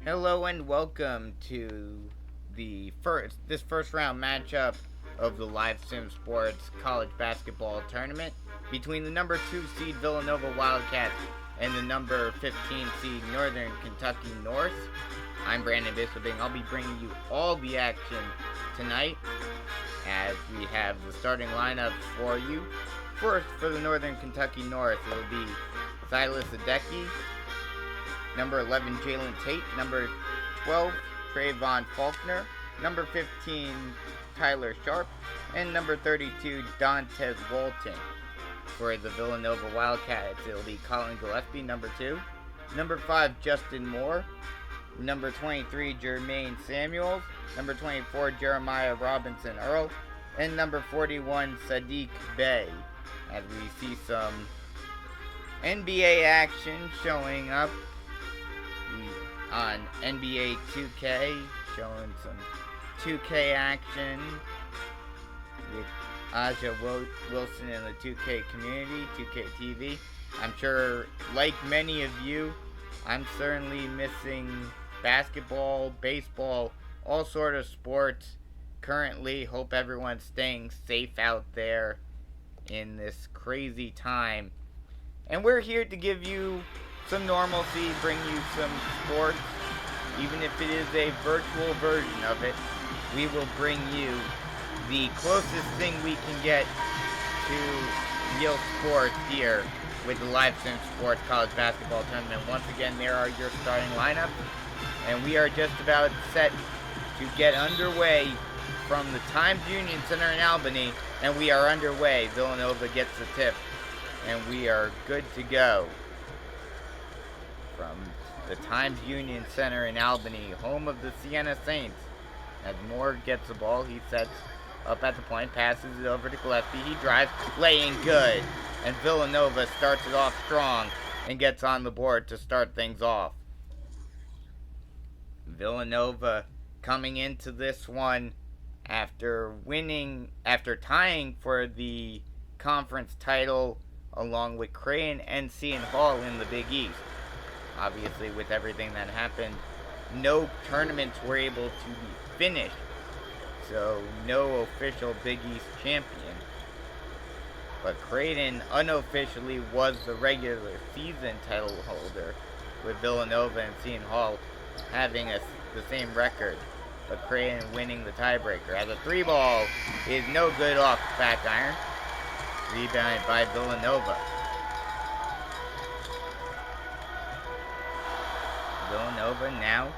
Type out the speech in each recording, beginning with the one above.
Hello and welcome to this first round matchup of the Live Sim Sports College Basketball Tournament between the number 2 seed Villanova Wildcats and the number 15 seed Northern Kentucky Norse. I'm Brandon Bisping. I'll be bringing you all the action tonight as we have the starting lineups for you. First, for the Northern Kentucky Norse, it will be Silas Adeki, number 11, Jalen Tate. Number 12, Trayvon Faulkner. Number 15, Tyler Sharp. And number 32, Dantes Walton. For the Villanova Wildcats, it will be Colin Gillespie, number 2. Number 5, Justin Moore. Number 23, Jermaine Samuels. Number 24, Jeremiah Robinson Earl. And number 41, Sadiq Bey. As we see some NBA action showing up on NBA 2K, showing some 2K action with Aja Wilson in the 2K community, 2K TV. I'm sure, like many of you, I'm certainly missing basketball, baseball, all sort of sports currently. Hope everyone's staying safe out there in this crazy time. And we're here to give you some normalcy, bring you some sports. Even if it is a virtual version of it, we will bring you the closest thing we can get to real sports here with the Live Sim Sports College Basketball Tournament. Once again, there are your starting lineups, and we are just about set to get underway from the Times Union Center in Albany, and we are underway. Villanova gets the tip, and we are good to go. From the Times Union Center in Albany, home of the Siena Saints. As Moore gets the ball, he sets up at the point, passes it over to Gillespie. He drives, laying good. And Villanova starts it off strong and gets on the board to start things off. Villanova coming into this one after tying for the conference title along with Creighton and Seton Hall in the Big East. Obviously, with everything that happened, no tournaments were able to be finished, so no official Big East champion. But Creighton unofficially was the regular season title holder, with Villanova and Seton Hall having the same record, but Creighton winning the tiebreaker. As a 3-ball is no good off the back iron, rebounded by Villanova. Villanova now,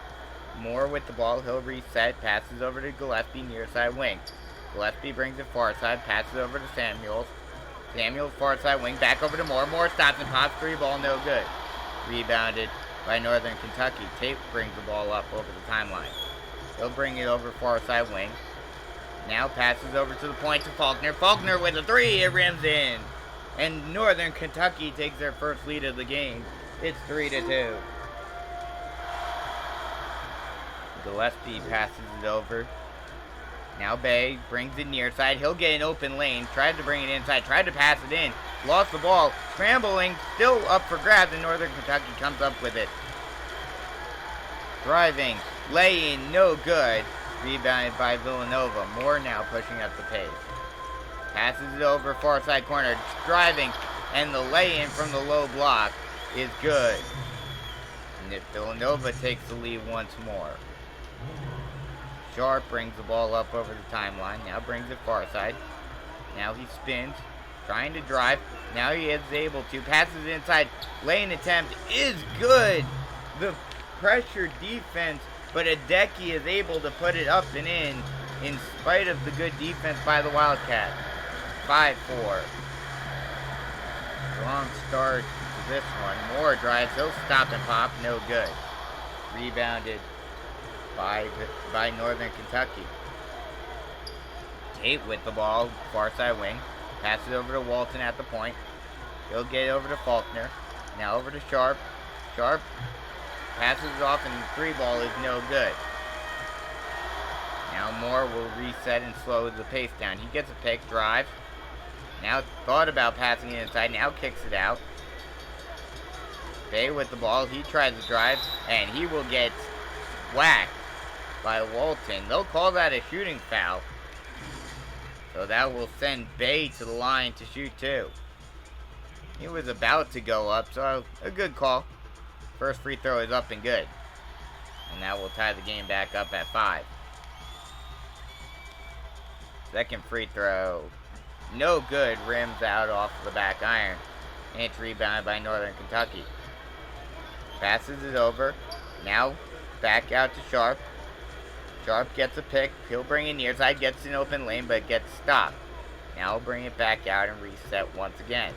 Moore with the ball, he'll reset, passes over to Gillespie, near side wing. Gillespie brings it far side, passes over to Samuels. Samuels, far side wing, back over to Moore. Moore stops and pops, 3-ball, no good. Rebounded by Northern Kentucky. Tate brings the ball up over the timeline. He'll bring it over far side wing. Now passes over to the point to Faulkner. Faulkner with a 3, it rims in. And Northern Kentucky takes their first lead of the game. It's 3-2. Gillespie passes it over. Now Bay brings it near side. He'll get an open lane. Tried to bring it inside. Tried to pass it in. Lost the ball. Scrambling. Still up for grabs. And Northern Kentucky comes up with it. Driving. Lay-in. No good. Rebounded by Villanova. Moore now pushing up the pace. Passes it over far side corner. Driving. And the lay-in from the low block is good. And Villanova takes the lead once more. Sharp brings the ball up over the timeline. Now brings it far side. Now he spins. Trying to drive. Now he is able to. Passes it inside. Lane attempt is good. The pressure defense. But Adeki is able to put it up and in spite of the good defense by the Wildcats. 5-4. Strong start to this one. Moore drives. He'll stop and pop. No good. Rebounded by Northern Kentucky. Tate with the ball, far side wing. Passes over to Walton at the point. He'll get over to Faulkner. Now over to Sharp. Sharp passes it off, and the 3-ball is no good. Now Moore will reset and slow the pace down. He gets a pick, drives. Now thought about passing it inside. Now kicks it out. Bay with the ball. He tries to drive, and he will get whacked by Walton. They'll call that a shooting foul. So that will send Bay to the line to shoot 2. He was about to go up, so a good call. First free throw is up and good. And that will tie the game back up at 5. Second free throw, no good, rims out off the back iron. And it's rebounded by Northern Kentucky. Passes it over. Now back out to Sharp. Sharp gets a pick. He'll bring it near side, gets an open lane, but gets stopped. Now he'll bring it back out and reset once again.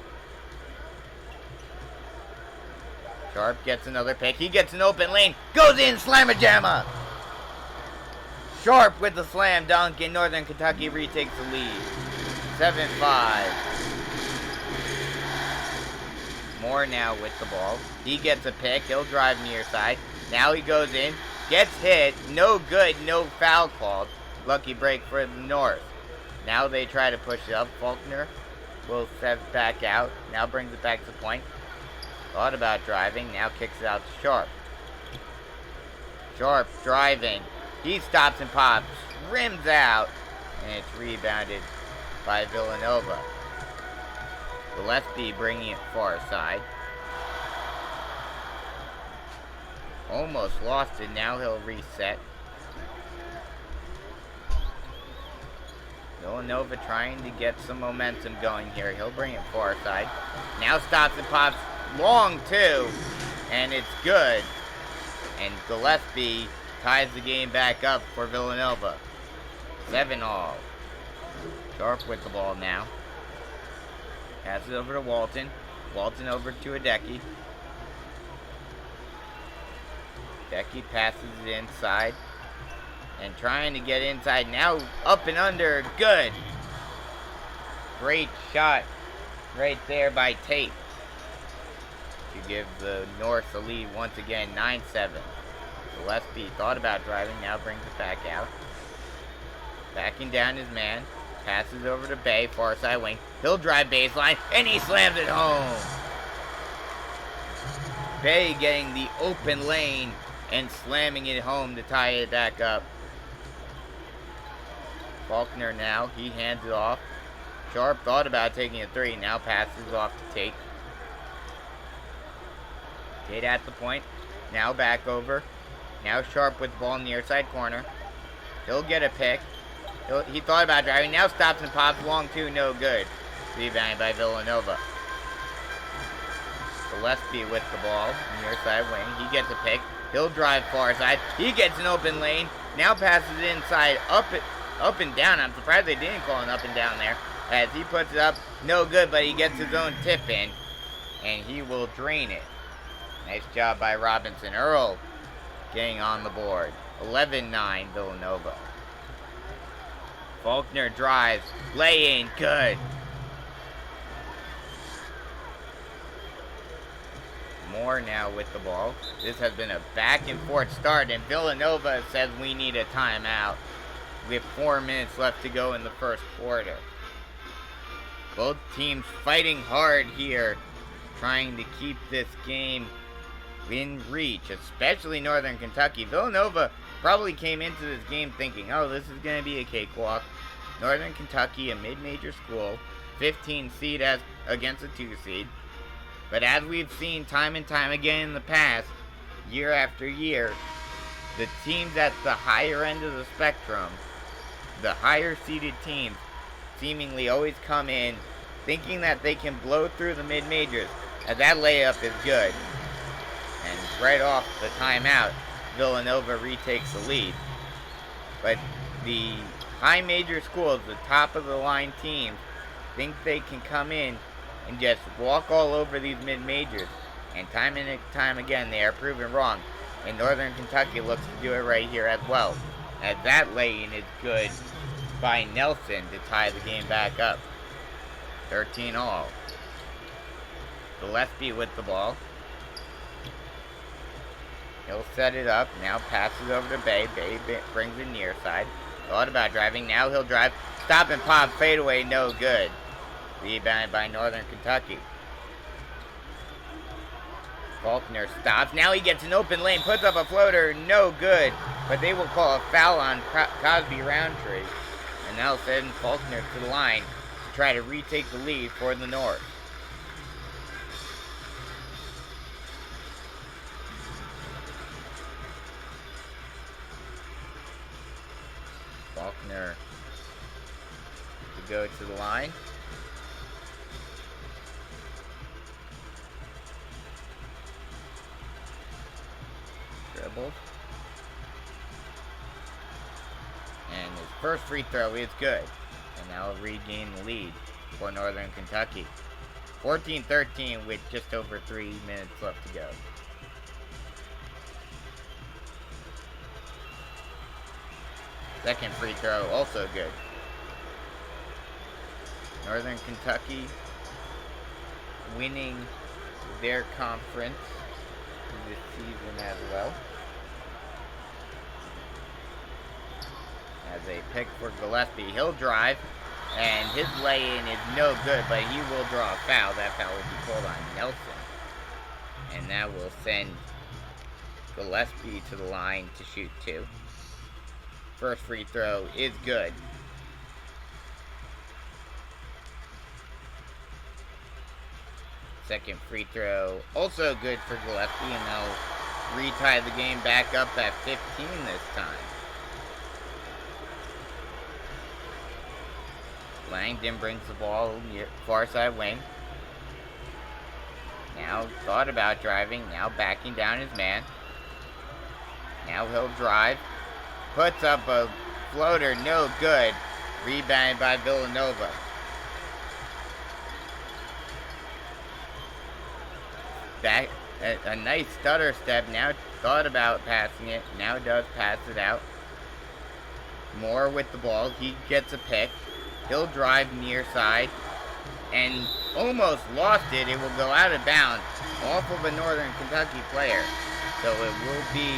Sharp gets another pick. He gets an open lane. Goes in, slamma-jamma! Sharp with the slam dunk, and Northern Kentucky retakes the lead. 7-5. Moore now with the ball. He gets a pick. He'll drive near side. Now he goes in. Gets hit. No good. No foul called. Lucky break for the Norse. Now they try to push it up. Faulkner will step back out. Now brings it back to the point. Thought about driving. Now kicks it out to Sharp. Sharp driving. He stops and pops. Rims out. And it's rebounded by Villanova. Gillespie bringing it far side. Almost lost it. Now he'll reset. Villanova trying to get some momentum going here. He'll bring it far side. Now stops and pops. Long two. And it's good. And Gillespie ties the game back up for Villanova. 7-all. Sharp with the ball now. Passes over to Walton. Walton over to Adeki. Adeki passes it inside. And trying to get inside. Now up and under. Good. Great shot right there by Tate to give the Norse a lead once again. 9-7. Gillespie thought about driving. Now brings it back out. Backing down his man. Passes over to Bay, far side wing. He'll drive baseline, and he slams it home. Bay getting the open lane and slamming it home to tie it back up. Faulkner now, he hands it off. Sharp thought about taking a 3, now passes off to Tate. Tate at the point, now back over. Now Sharp with the ball in the near side corner. He'll get a pick. He thought about driving. Now stops and pops. Long two. No good. Rebounded by Villanova. Gillespie with the ball. Near side wing. He gets a pick. He'll drive far side. He gets an open lane. Now passes it inside. Up and down. I'm surprised they didn't call an up and down there. As he puts it up. No good, but he gets his own tip in. And he will drain it. Nice job by Robinson. Earl getting on the board. 11-9 Villanova. Faulkner drives, lay in, good. Moore now with the ball. This has been a back and forth start, and Villanova says we need a timeout. We have 4 minutes left to go in the first quarter. Both teams fighting hard here, trying to keep this game in reach, especially Northern Kentucky. Villanova probably came into this game thinking, oh, this is going to be a cakewalk. Northern Kentucky, a mid-major school, 15 seed as against a 2 seed. But as we've seen time and time again in the past, year after year, the teams at the higher end of the spectrum, the higher seeded teams, seemingly always come in thinking that they can blow through the mid-majors, as that layup is good. And right off the timeout, Villanova retakes the lead. But the high major schools, the top of the line teams, think they can come in and just walk all over these mid-majors. And time again, they are proven wrong. And Northern Kentucky looks to do it right here as well. As that lay-in is good by Nelson to tie the game back up. 13-all. Gillespie with the ball. He'll set it up. Now passes over to Bay. Bay brings it near side. Thought about driving. Now he'll drive. Stop and pop. Fade away. No good. Rebounded by Northern Kentucky. Faulkner stops. Now he gets an open lane, puts up a floater, no good. But they will call a foul on Cosby Roundtree. And now send Faulkner to the line to try to retake the lead for the Norse. Faulkner to go to the line. Dribbles. And his first free throw is good. And now he'll regain the lead for Northern Kentucky. 14-13 with just over 3 minutes left to go. Second free throw, also good. Northern Kentucky winning their conference this season as well. As a pick for Gillespie. He'll drive, and his lay-in is no good, but he will draw a foul. That foul will be called on Nelson. And that will send Gillespie to the line to shoot 2. First free throw is good. Second free throw also good for Gillespie, and they'll retie the game back up at 15 this time. Langdon brings the ball near far side wing. Now thought about driving, now backing down his man. Now he'll drive. Puts up a floater, no good. Rebounded by Villanova. Back, a nice stutter step. Now thought about passing it. Now does pass it out. Moore with the ball. He gets a pick. He'll drive near side. And almost lost it. It will go out of bounds off of a Northern Kentucky player. So it will be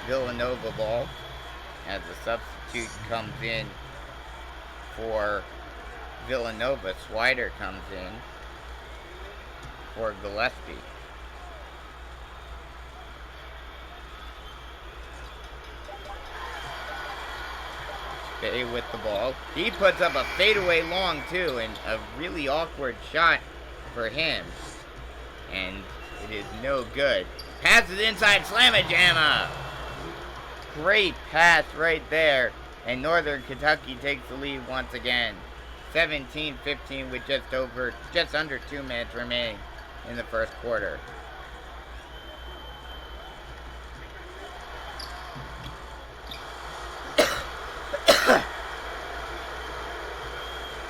Villanova ball as the substitute comes in for Villanova. Swider comes in for Gillespie. Bay with the ball. He puts up a fadeaway long too, and a really awkward shot for him. And it is no good. Passes inside, slamma-jamma! Great pass right there. And Northern Kentucky takes the lead once again. 17-15 with just under 2 minutes remaining in the first quarter.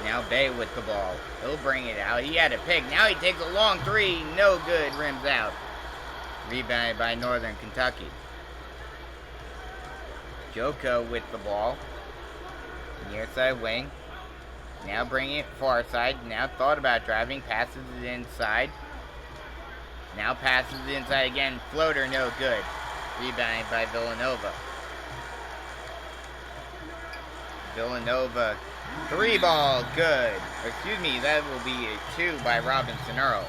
Now Bay with the ball. He'll bring it out. He had a pick. Now he takes a long three. No good. Rims out. Rebounded by Northern Kentucky. Joko with the ball. Near side wing. Now bringing it far side. Now thought about driving. Passes it inside. Now passes it inside again. Floater, no good. Rebounded by Villanova. Villanova. 3 ball, good. Excuse me, that will be a 2 by Robinson Earl.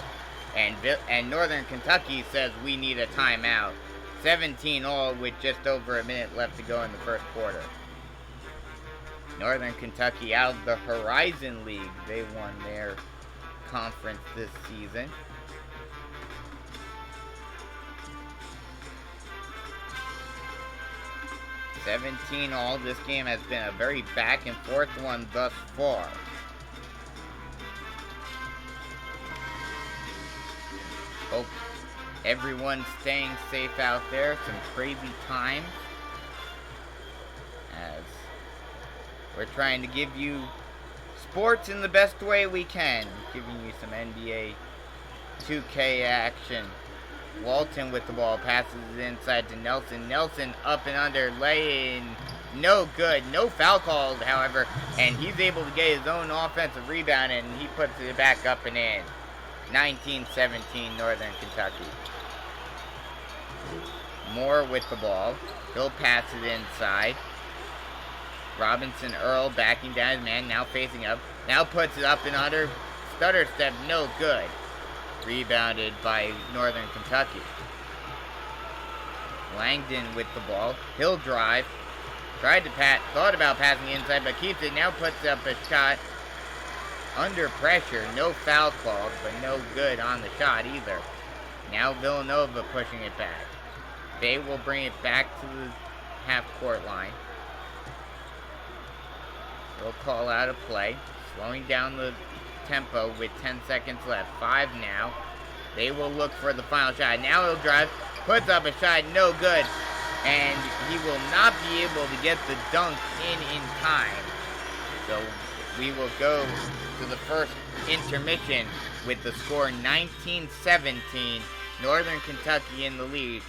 And Northern Kentucky says we need a timeout. 17 all with just over a minute left to go in the first quarter. Northern Kentucky out of the Horizon League. They won their conference this season. all. This game has been a very back and forth one thus far. Hope everyone's staying safe out there. Some crazy times as we're trying to give you sports in the best way we can. Giving you some NBA 2K action. Walton with the ball, passes it inside to Nelson. Nelson up and under, lay-in, no good. No foul called, however, and he's able to get his own offensive rebound, and he puts it back up and in. 19-17, Northern Kentucky. Moore with the ball. He'll pass it inside. Robinson Earl backing down his man, now facing up. Now puts it up and under. Stutter step, no good. Rebounded by Northern Kentucky. Langdon with the ball. He'll drive. Tried to thought about passing inside, but keeps it. Now puts up a shot under pressure. No foul called, but no good on the shot either. Now Villanova pushing it back. They will bring it back to the half-court line. They'll call out a play, slowing down the tempo with 10 seconds left. 5 now. They will look for the final shot. Now he'll drive, puts up a shot, no good. And he will not be able to get the dunk in time. So we will go to the first intermission with the score 19-17. Northern Kentucky in the lead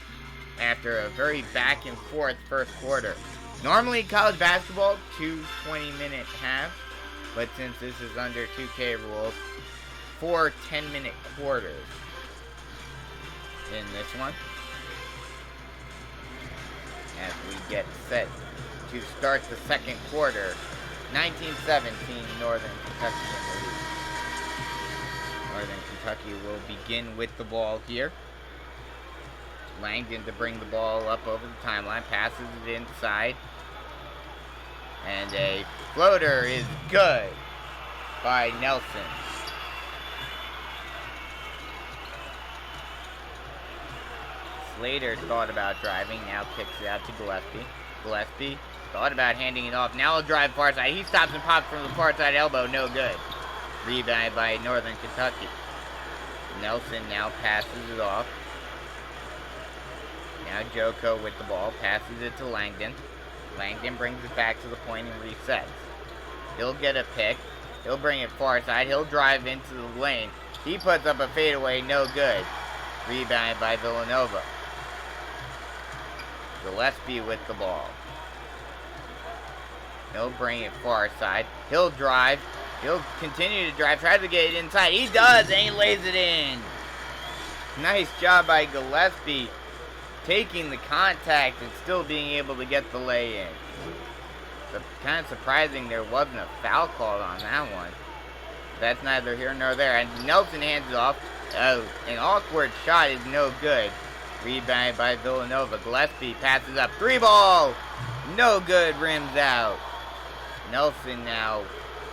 after a very back and forth first quarter. Normally college basketball, 2 20-minute halves, but since this is under 2K rules, 4 10-minute quarters in this one. As we get set to start the second quarter, 19-17, Northern Kentucky in the lead. Northern Kentucky will begin with the ball here. Langdon to bring the ball up over the timeline, passes it inside. And a floater is good by Nelson. Slater thought about driving, now kicks it out to Gillespie. Gillespie thought about handing it off, now he'll drive far side. He stops and pops from the far side elbow, no good. Rebounded by Northern Kentucky. Nelson now passes it off. Now Joko with the ball, passes it to Langdon. Langdon brings it back to the point and resets. He'll get a pick. He'll bring it far side. He'll drive into the lane. He puts up a fadeaway, no good. Rebounded by Villanova. Gillespie with the ball. He'll bring it far side. He'll drive. He'll continue to drive. Tries to get it inside. He does, and he lays it in. Nice job by Gillespie, taking the contact and still being able to get the lay in. It's kind of surprising there wasn't a foul called on that one. That's neither here nor there. And Nelson hands it off. An awkward shot is no good. Rebounded by Villanova. Gillespie passes up. 3-ball! No good, rims out. Nelson now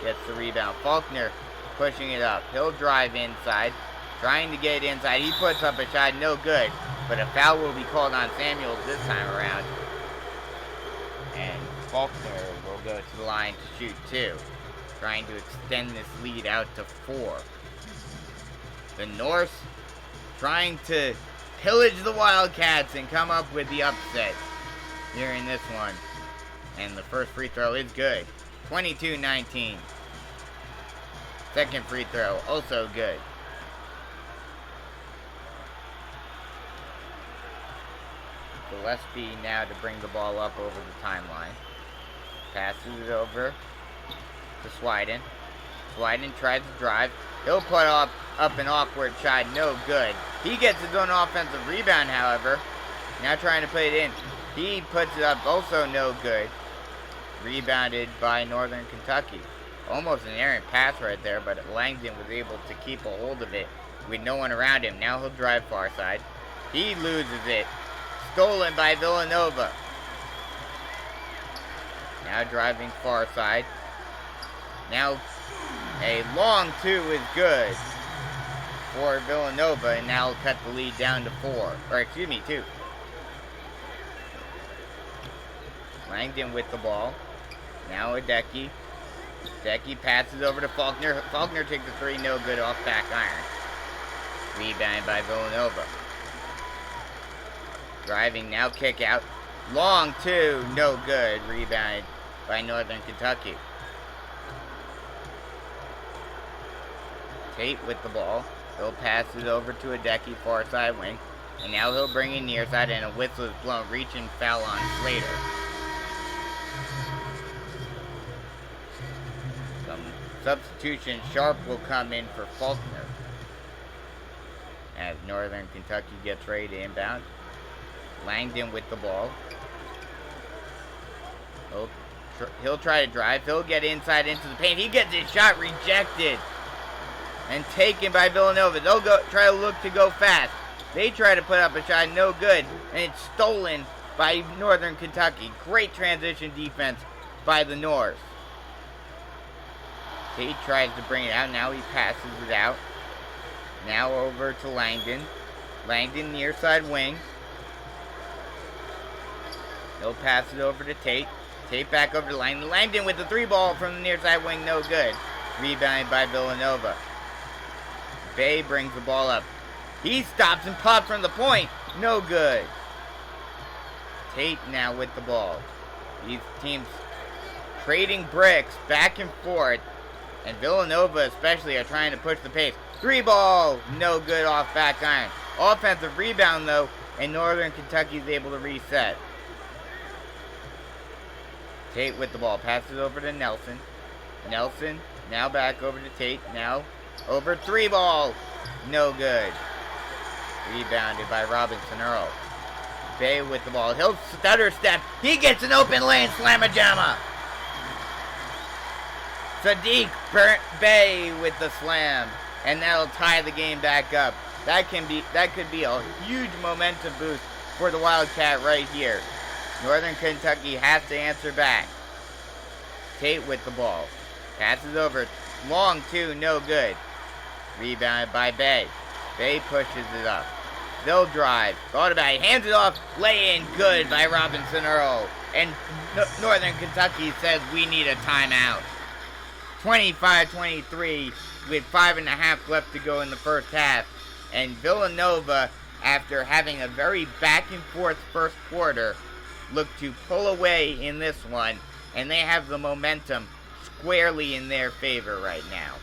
gets the rebound. Faulkner pushing it up. He'll drive inside. Trying to get it inside. He puts up a shot, no good. But a foul will be called on Samuels this time around. And Faulkner will go to the line to shoot 2. Trying to extend this lead out to 4. The Norse trying to pillage the Wildcats and come up with the upset here in this one. And the first free throw is good. 22-19. Second free throw, also good. Gillespie now to bring the ball up over the timeline. Passes it over to Swiden. Swiden tries to drive. He'll put up an awkward shot, no good. He gets his own offensive rebound, however. Now trying to put it in. He puts it up, also no good. Rebounded by Northern Kentucky. Almost an errant pass right there, but Langdon was able to keep a hold of it with no one around him. Now he'll drive far side. He loses it. Stolen by Villanova. Now driving far side. Now a long 2 is good for Villanova, and now cut the lead down to 4. Or excuse me, 2. Langdon with the ball. Now Adeki. Adeki passes over to Faulkner. Faulkner takes a 3, no good, off back iron. Rebounded by Villanova. Driving, now kick out. Long 2, no good. Rebounded by Northern Kentucky. Tate with the ball. He'll pass it over to Adeki, far side wing. And now he'll bring in near side, and a whistle is blown. Reach and foul on Slater. Some substitution. Sharp will come in for Faulkner as Northern Kentucky gets ready to inbound. Langdon with the ball. He'll try to drive. He'll get inside into the paint. He gets his shot rejected and taken by Villanova. They'll try to look to go fast. They try to put up a shot, no good, and it's stolen by Northern Kentucky. Great transition defense by the Norse. Tate tries to bring it out. Now he passes it out. Now over to Langdon. Langdon near side wing. He'll pass it over to Tate. Tate back over to Langdon. Langdon with the 3-ball from the near side wing, no good. Rebounded by Villanova. Bay brings the ball up. He stops and pops from the point. No good. Tate now with the ball. These teams trading bricks back and forth. And Villanova especially are trying to push the pace. 3-ball. No good off back iron. Offensive rebound though. And Northern Kentucky is able to reset. Tate with the ball. Passes over to Nelson. Nelson now back over to Tate. Now over 3-ball. No good. Rebounded by Robinson Earl. Bay with the ball. He'll stutter step. He gets an open lane. Slamma-jamma. Sadiq Bay with the slam. And that'll tie the game back up. That could be a huge momentum boost for the Wildcat right here. Northern Kentucky has to answer back. Tate with the ball. Passes over. Long two. No good. Rebounded by Bay. Bay pushes it up. They'll drive. Thought about it. Hands it off. Lay in. Good by Robinson Earl. And Northern Kentucky says we need a timeout. 25-23 with 5.5 left to go in the first half. And Villanova, after having a very back and forth first quarter, look to pull away in this one. And they have the momentum squarely in their favor right now.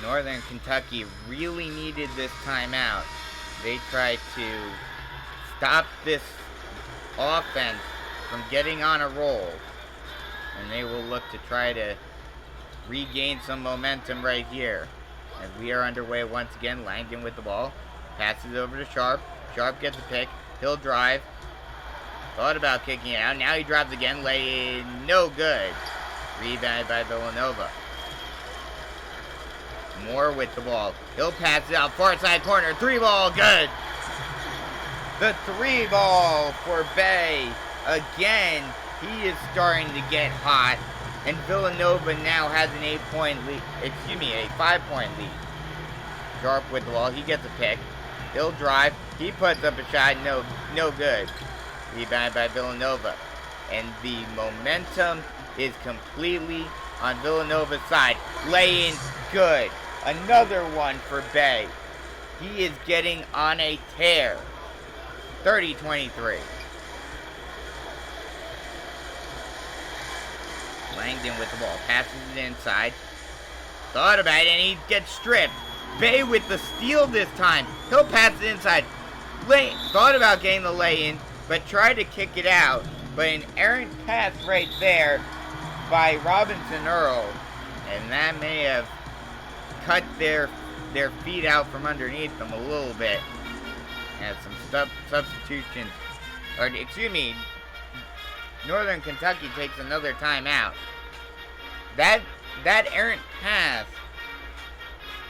Northern Kentucky really needed this timeout. They tried to stop this offense from getting on a roll. And they will look to try to regain some momentum right here. As we are underway once again, Langdon with the ball. Passes over to Sharp. Sharp gets a pick. He'll drive. Thought about kicking it out. Now he drives again. Lay in. No good. Rebounded by Villanova. Moore with the ball. He'll pass it out. Far side corner. 3-ball. Good. The 3-ball for Bay. Again, he is starting to get hot. And Villanova now has an 8-point lead. Excuse me, a 5-point lead. Sharp with the ball. He gets a pick. He'll drive. He puts up a shot. No good. Rebounded by Villanova. And the momentum is completely on Villanova's side. Lay in. Good. Another one for Bay. He is getting on a tear. 30-23. Langdon with the ball. Passes it inside. Thought about it and he gets stripped. Bay with the steal this time. He'll pass it inside. Thought about getting the lay-in, but tried to kick it out. But an errant pass right there by Robinson Earl. And that may have cut their feet out from underneath them a little bit. And some substitutions. Or, excuse me, Northern Kentucky takes another timeout. That errant pass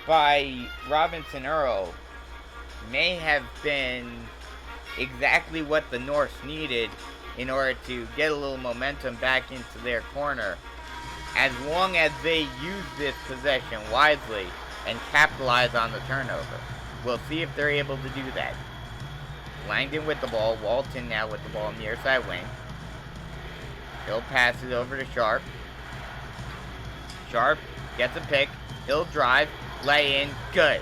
by Robinson Earl may have been exactly what the Norse needed in order to get a little momentum back into their corner, as long as they use this possession wisely and capitalize on the turnover. We'll see if they're able to do that. Langdon with the ball. Walton now with the ball on the near side wing. He'll pass it over to Sharp. Sharp gets a pick. He'll drive. Lay in. Good.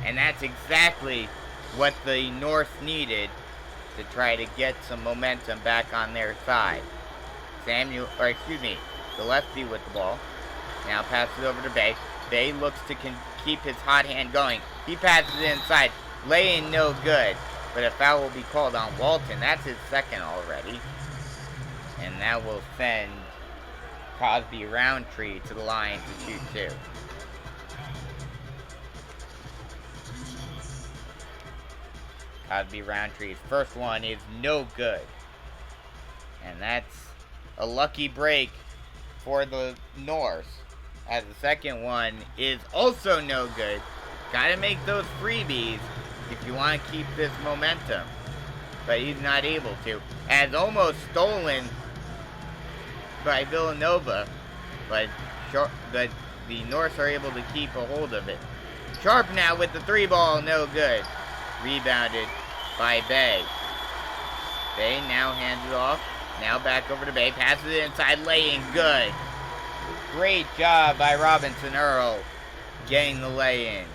And that's exactly what the Norse needed to try to get some momentum back on their side. The lefty with the ball. Now passes over to Bay. Bay looks to keep his hot hand going. He passes it inside. Lay in, no good. But a foul will be called on Walton. That's his second already. And that will send Crosby Roundtree to the line to shoot two. Crosby Roundtree's first one is no good. And that's a lucky break for the Norse. As the second one is also no good. Gotta make those freebies if you want to keep this momentum. But he's not able to. As almost stolen by Villanova. But the Norse are able to keep a hold of it. Sharp now with the 3-ball, no good. Rebounded by Bay. Bay now hands it off. Now back over to Bay. Passes it inside, laying good. Great job by Robinson Earl getting the lay-in.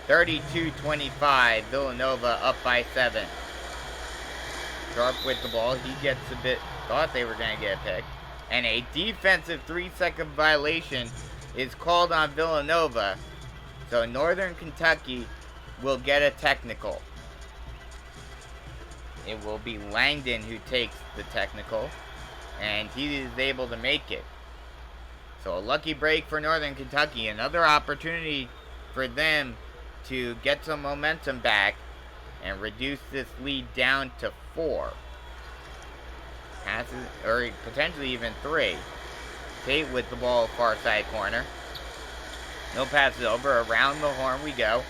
32-25, Villanova up by 7. Sharp with the ball. He gets a bit, thought they were going to get a pick. And a defensive 3-second violation is called on Villanova. So Northern Kentucky will get a technical. It will be Langdon who takes the technical. And he is able to make it. So a lucky break for Northern Kentucky. Another opportunity for them to get some momentum back and reduce this lead down to 4. Passes, or potentially even 3. Tate with the ball, far side corner. No passes over. Around the horn we go.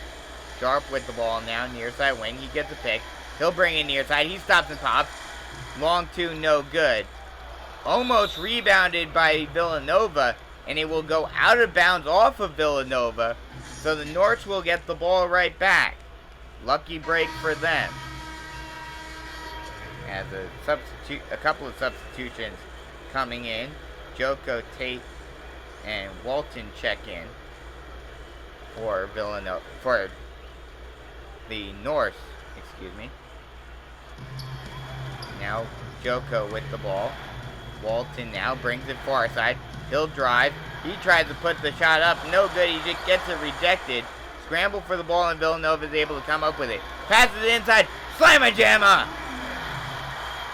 Sharp with the ball now, near side wing. He gets a pick. He'll bring it near side. He stops and pops. Long two, no good. Almost rebounded by Villanova, and it will go out of bounds off of Villanova, so the Norse will get the ball right back. Lucky break for them. As a couple of substitutions coming in. Joko, Tate, and Walton check in for Villanova, for the Norse, excuse me. Now Joko with the ball. Walton now brings it far side. He'll drive. He tries to put the shot up. No good. He just gets it rejected. Scramble for the ball, and Villanova is able to come up with it. Passes it inside. Slamma-jamma!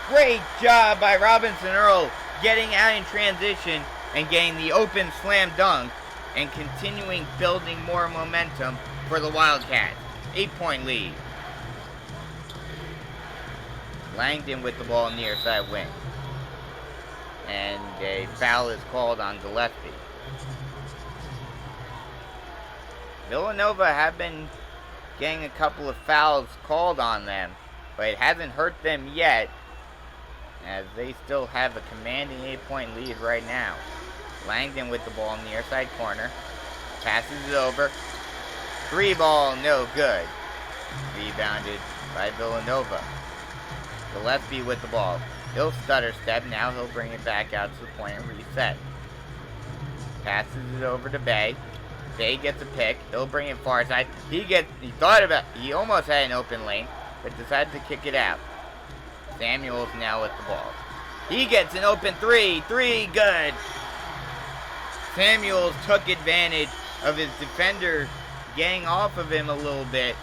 Great job by Robinson Earl getting out in transition and getting the open slam dunk and continuing building more momentum for the Wildcats. 8-point lead. Langdon with the ball near side wing. And a foul is called on Gillespie. Villanova have been getting a couple of fouls called on them, but it hasn't hurt them yet, as they still have a commanding 8-point lead right now. Langdon with the ball near side corner. Passes it over. 3-ball, no good. Rebounded by Villanova. Gillespie with the ball. He'll stutter step. Now he'll bring it back out to the point and reset. Passes it over to Bay. Bay gets a pick. He'll bring it far side. He almost had an open lane, but decided to kick it out. Samuels now with the ball. He gets an open 3. 3, good. Samuels took advantage of his defender getting off of him a little bit,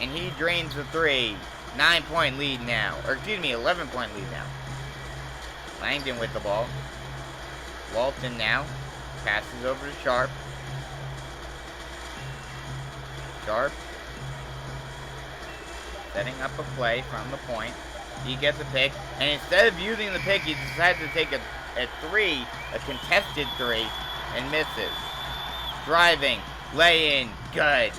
and he drains the 3. 9-point lead now. Or excuse me, 11-point lead now. Langdon with the ball. Walton now. Passes over to Sharp. Sharp. Setting up a play from the point. He gets a pick. And instead of using the pick, he decides to take a 3. A contested 3. And misses. Driving. Lay in. Good.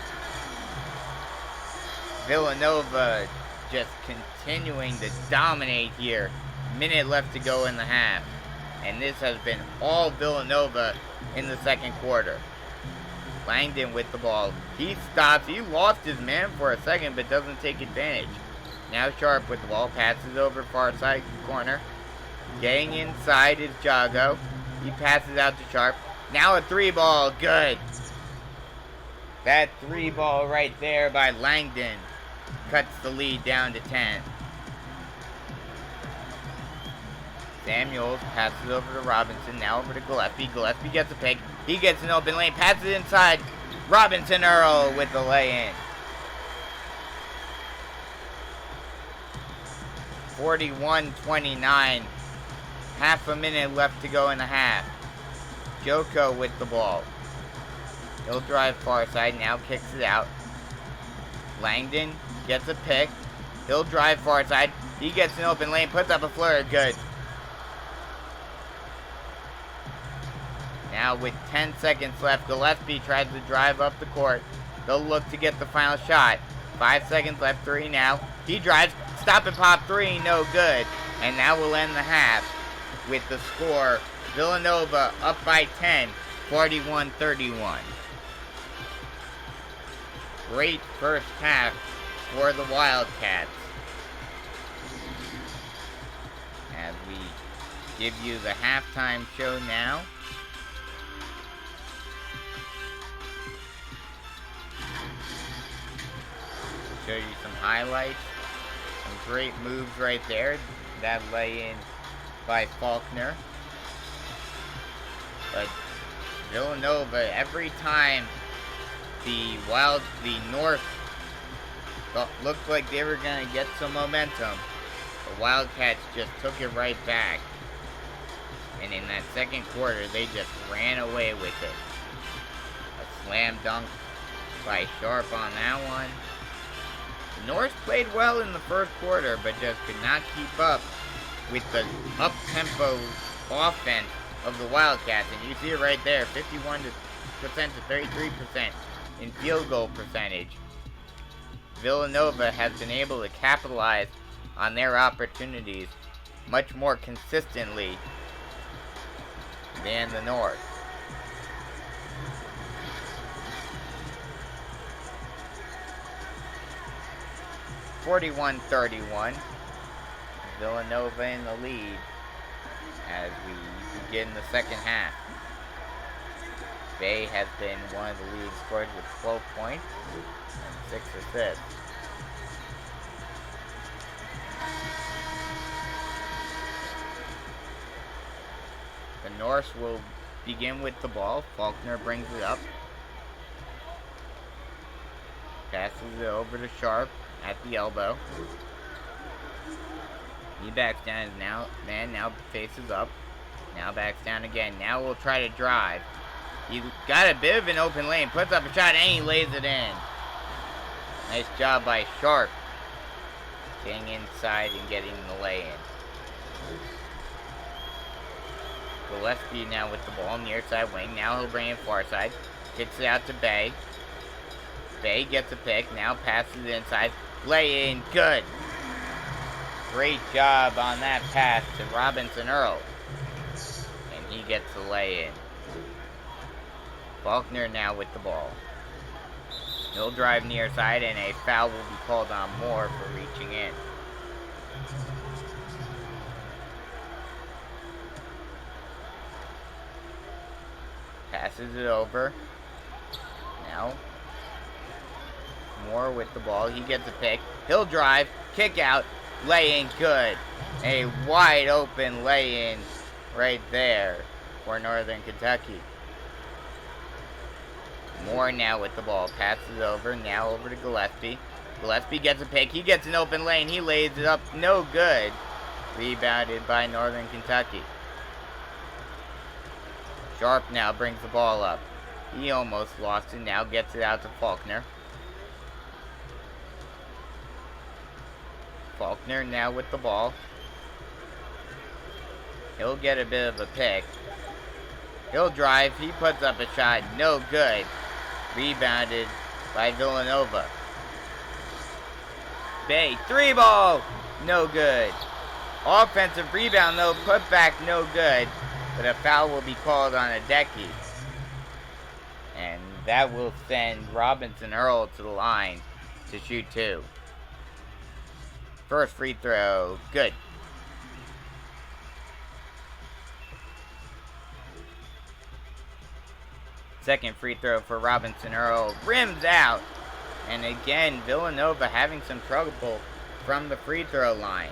Villanova just continuing to dominate here. Minute left to go in the half. And this has been all Villanova in the second quarter. Langdon with the ball. He stops. He lost his man for a second, but doesn't take advantage. Now Sharp with the ball. Passes over far side corner. Getting inside is Jago. He passes out to Sharp. Now a 3-ball. Good. That 3-ball right there by Langdon cuts the lead down to 10. Samuels passes over to Robinson. Now over to Gillespie. Gillespie gets a pick. He gets an open lane. Passes it inside. Robinson Earl with the lay-in. 41-29. Half a minute left to go in the half. Joko with the ball. He'll drive far side. Now kicks it out. Langdon gets a pick. He'll drive far side. He gets an open lane. Puts up a floater. Good. Now with 10 seconds left, Gillespie tries to drive up the court. They'll look to get the final shot. 5 seconds left, 3 now. He drives, stop and pop 3, no good. And now we'll end the half with the score, Villanova up by 10, 41-31. Great first half for the Wildcats. As we give you the halftime show now. Show you some highlights. Some great moves right there. That lay in by Faulkner. But Villanova, every time the Norse looked like they were going to get some momentum, the Wildcats just took it right back. And in that second quarter, they just ran away with it. A slam dunk by Sharp on that one. The Norse played well in the first quarter, but just could not keep up with the up-tempo offense of the Wildcats. And you see it right there, 51% to 33% in field goal percentage. Villanova has been able to capitalize on their opportunities much more consistently than the Norse. (41-31). Villanova in the lead as we begin the second half. Bay has been one of the leading scorers with 12 points and 6 assists. The Norse will begin with the ball. Faulkner brings it up. Passes it over to Sharp at the elbow. He backs down now faces up. Now backs down again. Now we'll try to drive. He got a bit of an open lane, puts up a shot, and he lays it in. Nice job by Sharp getting inside and getting the lay in. Gillespie now with the ball near side wing. Now he'll bring it far side. Gets it out to Bay. Bay gets a pick. Now passes it inside. Lay in. Good. Great job on that pass to Robinson Earl. And he gets the lay in. Faulkner now with the ball. He'll drive near side and a foul will be called on Moore for reaching in. Passes it over. Now Moore with the ball. He gets a pick. He'll drive. Kick out. Lay in. Good. A wide open lay in right there for Northern Kentucky. Moore now with the ball. Passes over. Now over to Gillespie. Gillespie gets a pick. He gets an open lane. He lays it up. No good. Rebounded by Northern Kentucky. Sharp now brings the ball up. He almost lost it. Now gets it out to Faulkner. Faulkner now with the ball. He'll get a bit of a pick. He'll drive. He puts up a shot. No good. Rebounded by Villanova. Bay. 3-ball. No good. Offensive rebound though. Put back. No good. But a foul will be called on Adeki. And that will send Robinson Earl to the line to shoot 2. First free throw. Good. Second free throw for Robinson Earl. Rims out. And again, Villanova having some trouble from the free throw line.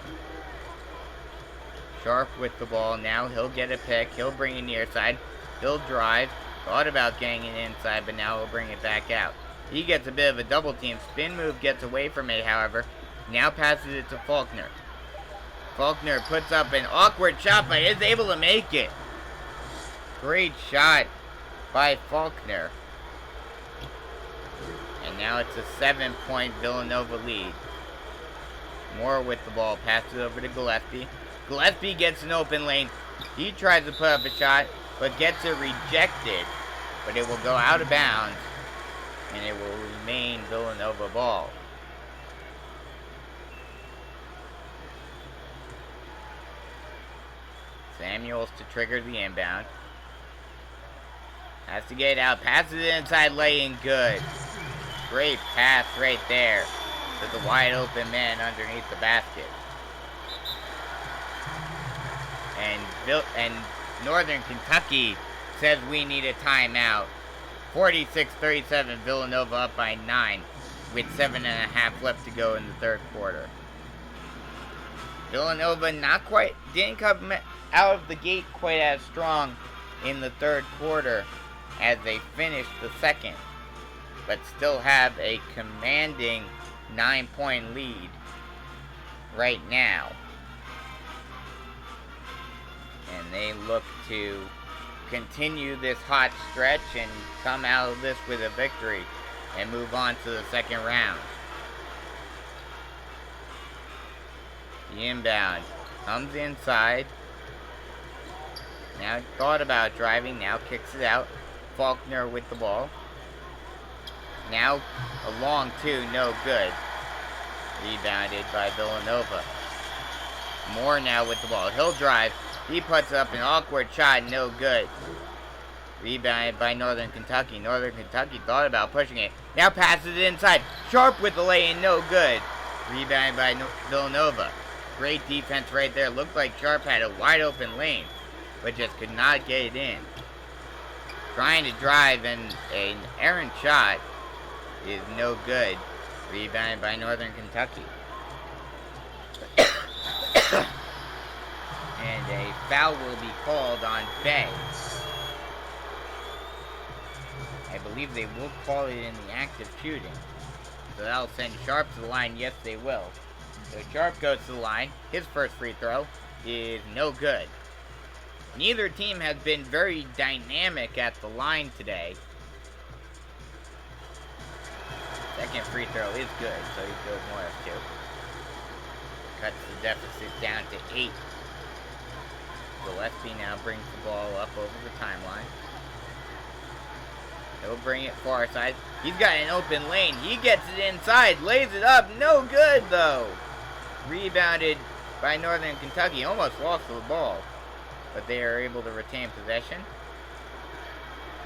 Sharp with the ball. Now he'll get a pick. He'll bring it near side. He'll drive. Thought about getting it inside, but now he'll bring it back out. He gets a bit of a double team. Spin move gets away from it, however. Now passes it to Faulkner. Faulkner puts up an awkward shot, but is able to make it. Great shot by Faulkner. And now it's a 7-point Villanova lead. Moore with the ball. Passes over to Gillespie. Gillespie gets an open lane. He tries to put up a shot. but gets it rejected. But it will go out of bounds, and it will remain Villanova ball. Samuels to trigger the inbound. Has to get it out. Passes it inside, laying good. Great pass right there to the wide open man underneath the basket. And Northern Kentucky says we need a timeout. 46-37, Villanova up by 9 with 7.5 left to go in the third quarter. Villanova didn't come out of the gate quite as strong in the third quarter as they finished the second, but still have a commanding 9-point lead right now. And they look to continue this hot stretch and come out of this with a victory and move on to the second round. The inbound comes inside. Now thought about driving, now kicks it out. Faulkner with the ball. Now a long two, no good. Rebounded by Villanova. Moore now with the ball. He'll drive. He puts up an awkward shot, no good. Rebounded by Northern Kentucky. Northern Kentucky thought about pushing it. Now passes it inside. Sharp with the lay-in, no good. Rebounded by Villanova. Great defense right there. Looked like Sharp had a wide open lane, but just could not get it in. Trying to drive and an errant shot is no good. Rebounded by Northern Kentucky. And a foul will be called on Bay. I believe they will call it in the act of shooting. So that'll send Sharp to the line. Yes, they will. So Sharp goes to the line. His first free throw is no good. Neither team has been very dynamic at the line today. Second free throw is good, so he goes 1 of 2. Cuts the deficit down to 8. Gillespie now brings the ball up over the timeline. He'll bring it far side. He's got an open lane. He gets it inside, lays it up. No good, though. Rebounded by Northern Kentucky. Almost lost the ball, but they are able to retain possession.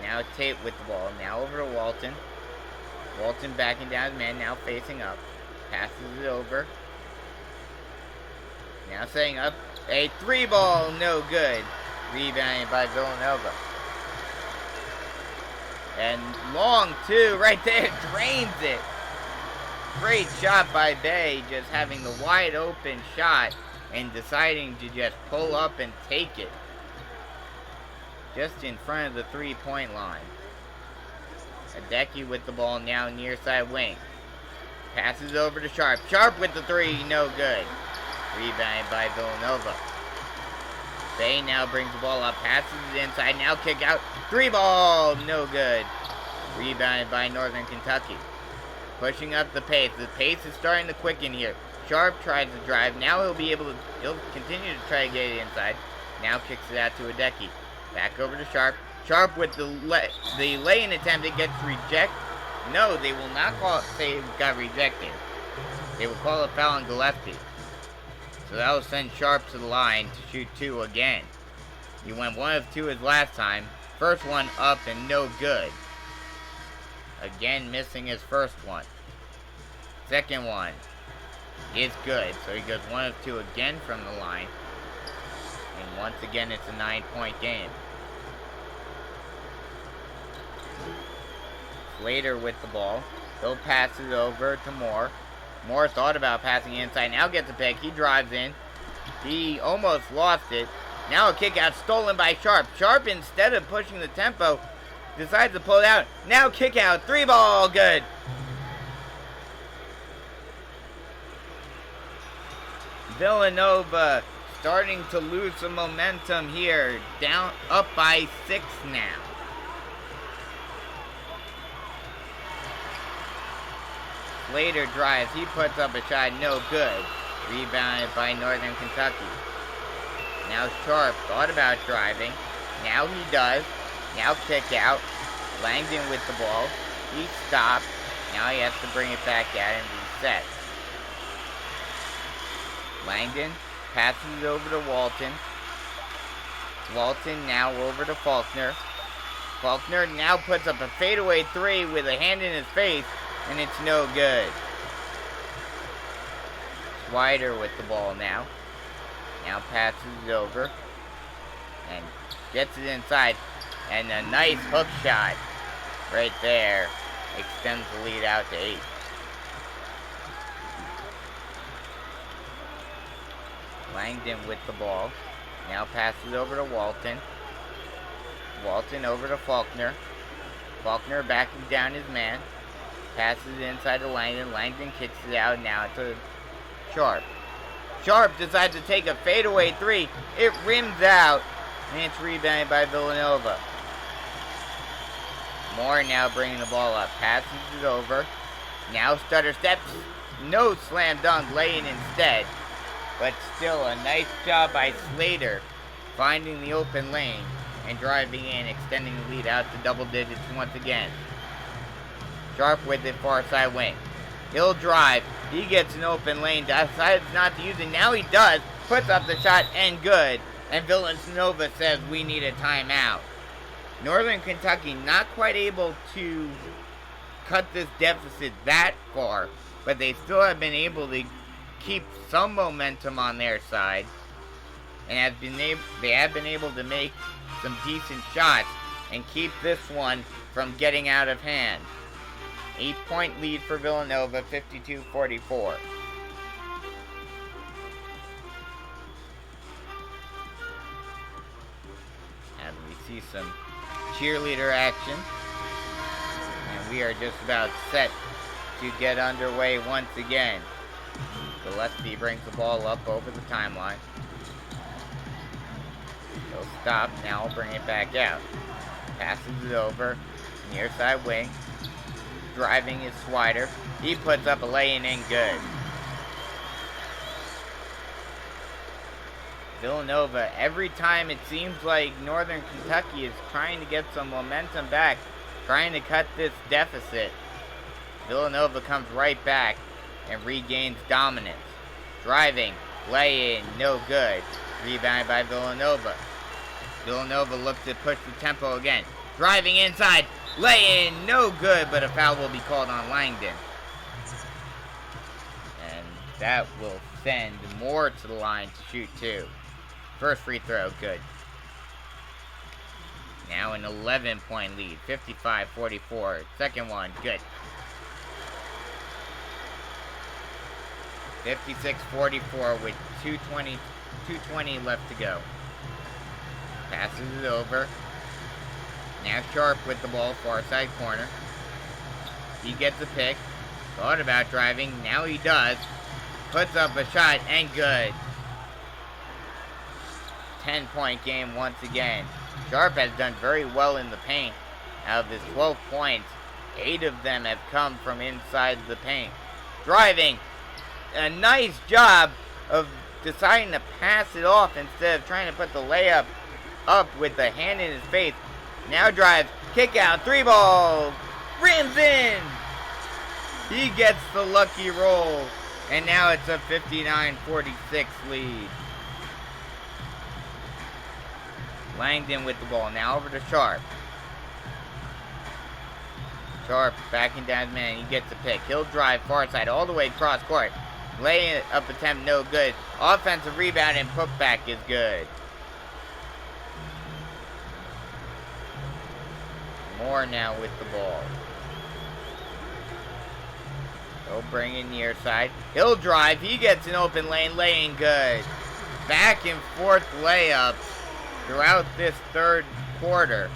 Now Tate with the ball. Now over to Walton. Walton backing down his man. Now facing up. Passes it over. Now setting up. A 3-ball, no good. Rebounded by Villanova. And long two, right there, drains it. Great shot by Bay, just having the wide open shot and deciding to just pull up and take it. Just in front of the 3-point line. Hideki with the ball now near side wing. Passes over to Sharp. Sharp with the 3, no good. Rebounded by Villanova. Bay now brings the ball up, passes it inside, now kick out. 3-ball, no good. Rebounded by Northern Kentucky. Pushing up the pace. The pace is starting to quicken here. Sharp tries to drive. Now he'll continue to try to get it inside. Now kicks it out to Hideki. Back over to Sharp. Sharp with the lay-in attempt. It gets rejected. No, they will not say it got rejected. They will call a foul on Gillespie. So that will send Sharp to the line to shoot 2 again. He went 1 of 2 his last time. First one up and no good. Again missing his first one. Second one is good. So he goes 1 of 2 again from the line. And once again it's a 9-point game. Slater with the ball. He'll pass it over to Moore. Moore thought about passing inside. Now gets a pick. He drives in. He almost lost it. Now a kick out stolen by Sharp. Sharp, instead of pushing the tempo, decides to pull it out. Now kick out. 3-ball. Good. Villanova starting to lose some momentum here. Down, up by 6 now. Slater drives. He puts up a shot. No good. Rebounded by Northern Kentucky. Now Sharp thought about driving. Now he does. Now kick out. Langdon with the ball. He stopped. Now he has to bring it back out and reset. Langdon passes it over to Walton. Walton now over to Faulkner. Faulkner now puts up a fadeaway three with a hand in his face, and it's no good. Swider with the ball now. Now passes it over and gets it inside. And a nice hook shot right there extends the lead out to 8. Langdon with the ball. Now passes over to Walton. Walton over to Faulkner. Faulkner backing down his man. Passes it inside to Langdon. Langdon kicks it out now to Sharp. Sharp decides to take a fadeaway three. It rims out, and it's rebounded by Villanova. Moore now bringing the ball up. Passes it over. Now stutter steps. No slam dunk, laying instead. But still a nice job by Slater finding the open lane and driving in, extending the lead out to double digits once again. Sharp with it far side wing. He'll drive. He gets an open lane. Decides not to use it. Now he does. Puts up the shot and good. And Villanova says we need a timeout. Northern Kentucky not quite able to cut this deficit that far, but they still have been able to keep some momentum on their side, and they have been able to make some decent shots and keep this one from getting out of hand. 8-point lead for Villanova, 52-44. And we see some cheerleader action, and we are just about set to get underway once again. Gillespie brings the ball up over the timeline. He'll stop, now he'll bring it back out. Passes it over, near side wing. Driving is Swider. He puts up a lay-in and good. Villanova, every time it seems like Northern Kentucky is trying to get some momentum back, trying to cut this deficit, Villanova comes right back and regains dominance. Driving, lay-in, no good. Rebounded by Villanova. Villanova looks to push the tempo again. Driving inside, lay-in, no good, but a foul will be called on Langdon. And that will send Moore to the line to shoot 2. First free throw, good. Now an 11-point lead, 55-44. Second one, good. 56-44 with 2:20 left to go. Passes it over. Now Sharp with the ball, far side corner. He gets a pick. Thought about driving, now he does. Puts up a shot and good. 10-point game once again. Sharp has done very well in the paint. Out of his 12 points, 8 of them have come from inside the paint. Driving. A nice job of deciding to pass it off instead of trying to put the layup up with the hand in his face. Now drives, kick out, 3-ball, rims in. He gets the lucky roll, and now it's a 59-46 lead. Langdon with the ball, now over to Sharp. Sharp backing down his man, he gets a pick. He'll drive far side all the way across court. Lay up attempt, no good. Offensive rebound and putback is good. Moore now with the ball. He'll bring in near side. He'll drive. He gets an open lane. Laying good. Back and forth layups throughout this third quarter.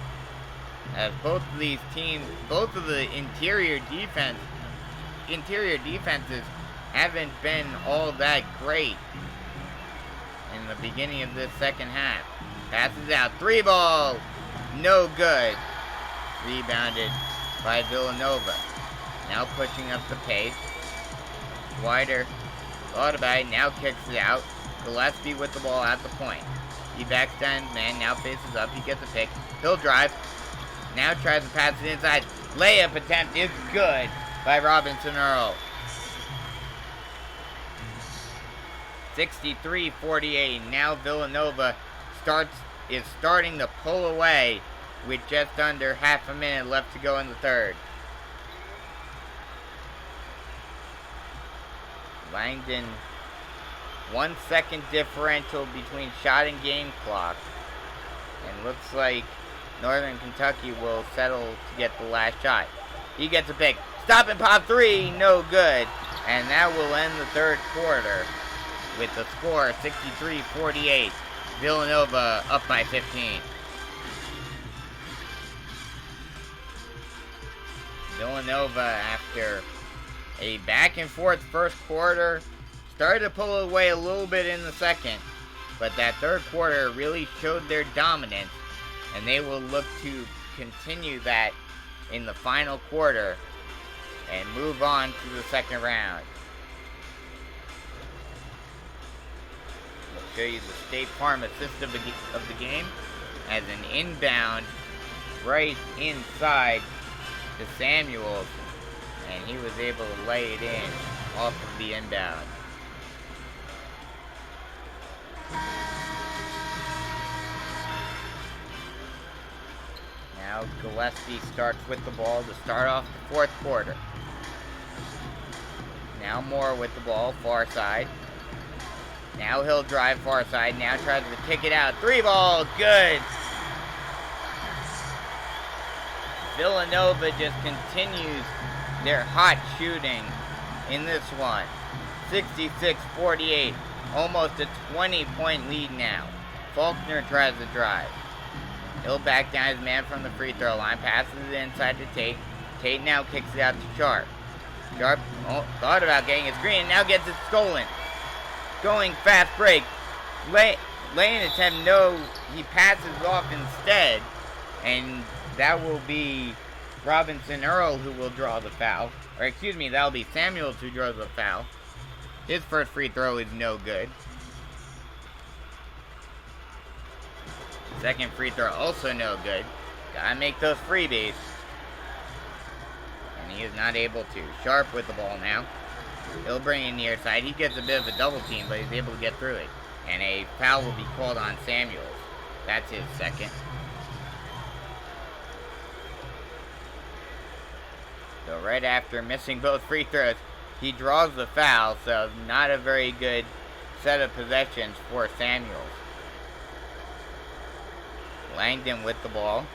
As both of these teams, both of the interior defenses haven't been all that great in the beginning of this second half. Passes out. 3-ball. No good. Rebounded by Villanova. Now pushing up the pace. Swider thought about it. Now kicks it out. Gillespie with the ball at the point. He backs down, man, now faces up. He gets a pick. He'll drive. Now tries to pass it inside. Layup attempt is good by Robinson Earl. 63-48. Now Villanova is starting to pull away with just under half a minute left to go in the third. Langdon, 1 second differential between shot and game clock. And looks like Northern Kentucky will settle to get the last shot. He gets a pick. Stop and pop three, no good. And that will end the third quarter with the score 63-48. Villanova up by 15. Villanova, after a back and forth first quarter, started to pull away a little bit in the second, but that third quarter really showed their dominance, and they will look to continue that in the final quarter and move on to the second round. We'll show you the State Farm assist of the game as an inbound right inside to Samuels, and he was able to lay it in off of the inbound. Now Gillespie starts with the ball to start off the fourth quarter. Now Moore with the ball, far side. Now he'll drive far side, now tries to kick it out. Three ball, good! Villanova just continues their hot shooting in this one. 66-48, almost a 20-point lead now. Faulkner tries to drive. He'll back down his man from the free throw line, passes it inside to Tate. Tate now kicks it out to Sharp. Sharp thought about getting a screen, now gets it stolen. Going fast break. Lane attempt, no, he passes off instead. And that will be Robinson Earl who will draw the foul. Or excuse me, that'll be Samuels who draws the foul. His first free throw is no good. Second free throw also no good. Gotta make those freebies. And he is not able to. Sharp with the ball now. He'll bring it near side. He gets a bit of a double team, but he's able to get through it. And a foul will be called on Samuels. That's his second. So right after missing both free throws, he draws the foul, so not a very good set of possessions for Samuels. Langdon with the ball.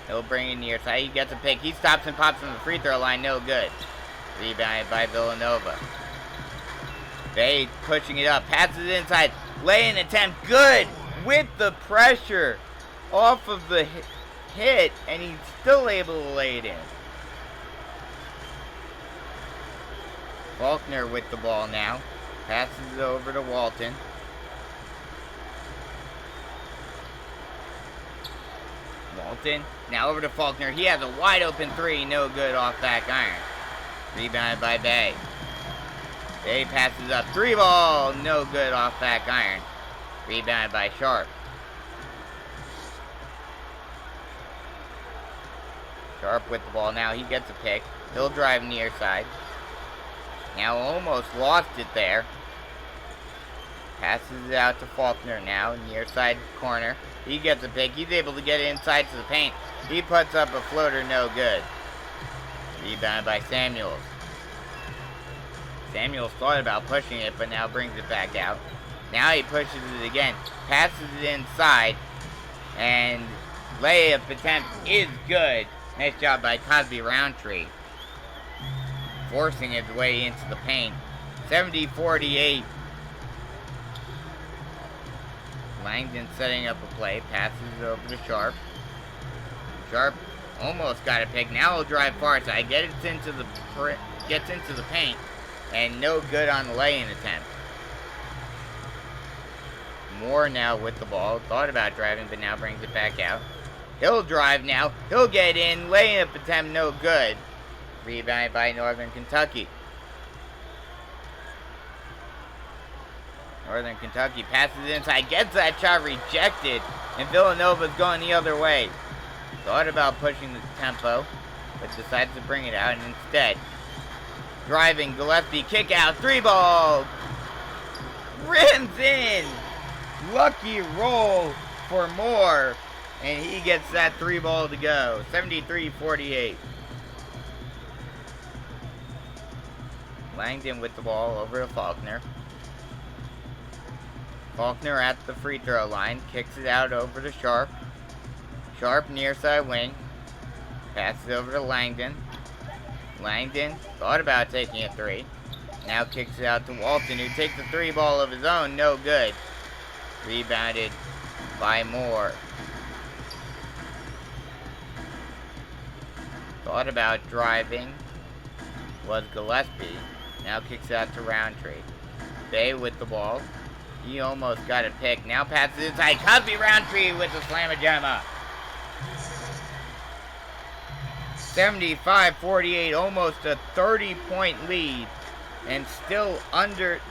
He'll bring it near side. He gets a pick. He stops and pops from the free throw line. No good. Rebounded by Villanova. Bay pushing it up. Passes it inside. Lay-in attempt. Good. With the pressure off of the hit. And he's still able to lay it in. Faulkner with the ball now. Passes it over to Walton. Walton. Now over to Faulkner. He has a wide open three. No good off back iron. Rebounded by Bay. Bay passes up. Three ball. No good off back iron. Rebounded by Sharp. Sharp with the ball. Now he gets a pick. He'll drive near side. Now almost lost it there. Passes it out to Faulkner now. Near side corner. He gets a pick. He's able to get it inside to the paint. He puts up a floater. No good. Rebounded by Samuels. Samuels thought about pushing it, but now brings it back out. Now he pushes it again. Passes it inside. And layup attempt is good. Nice job by Cosby Roundtree. Forcing his way into the paint. 70-48. Langdon setting up a play. Passes it over to Sharp. Sharp almost got a pick. Now he'll drive far side. Gets into the paint. And no good on the lay-in attempt. Moore now with the ball. Thought about driving, but now brings it back out. He'll drive now. He'll get in. Lay-in attempt no good. Rebounded by Northern Kentucky. Northern Kentucky passes inside, gets that shot rejected, and Villanova's going the other way. Thought about pushing the tempo, but decides to bring it out, and instead, driving Gillespie, kick out, 3-ball, rims in, lucky roll for Moore, and he gets that 3-ball to go, 73-48. Langdon with the ball over to Faulkner. Faulkner at the free throw line, kicks it out over to Sharp. Sharp near side wing, passes over to Langdon. Langdon thought about taking a 3. Now kicks it out to Walton, who takes the 3-ball of his own, no good. Rebounded by Moore. Thought about driving was Gillespie. Now kicks out to Roundtree. Bay with the ball. He almost got a pick. Now passes inside. Cosby Roundtree with the slamma-jamma. 75-48, almost a 30-point lead, and still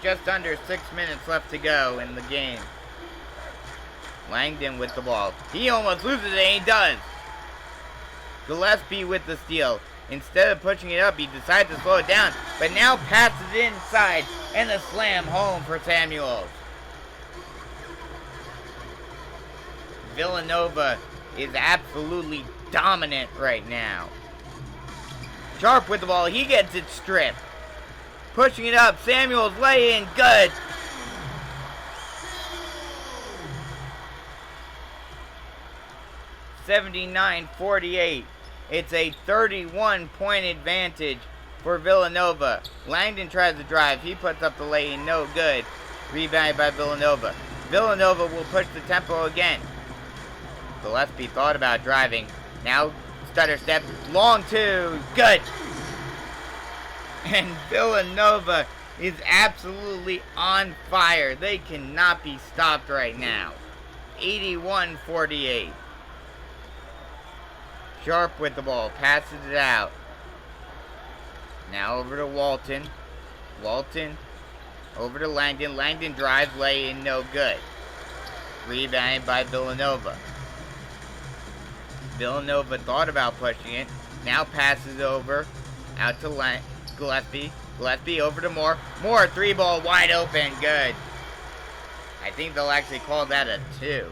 just under 6 minutes left to go in the game. Langdon with the ball. He almost loses it, and he does. Gillespie with the steal. Instead of pushing it up, he decides to slow it down, but now passes inside, and the slam home for Samuels. Villanova is absolutely dominant right now. Sharp with the ball. He gets it stripped. Pushing it up. Samuels lay in. Good. $79-48. It's a 31-point advantage for Villanova. Langdon tries to drive. He puts up the lay in. No good. Rebounded by Villanova. Villanova will push the tempo again. Gillespie thought about driving. Now stutter step. Long 2. Good. And Villanova is absolutely on fire. They cannot be stopped right now. 81-48. Sharp with the ball. Passes it out. Now over to Walton. Walton over to Langdon. Langdon drives, lay in, no good. Rebounded by Villanova. Villanova thought about pushing it. Now passes over. Out to Gillespie. Gillespie over to Moore. Moore, 3-ball, wide open. Good. I think they'll actually call that a 2.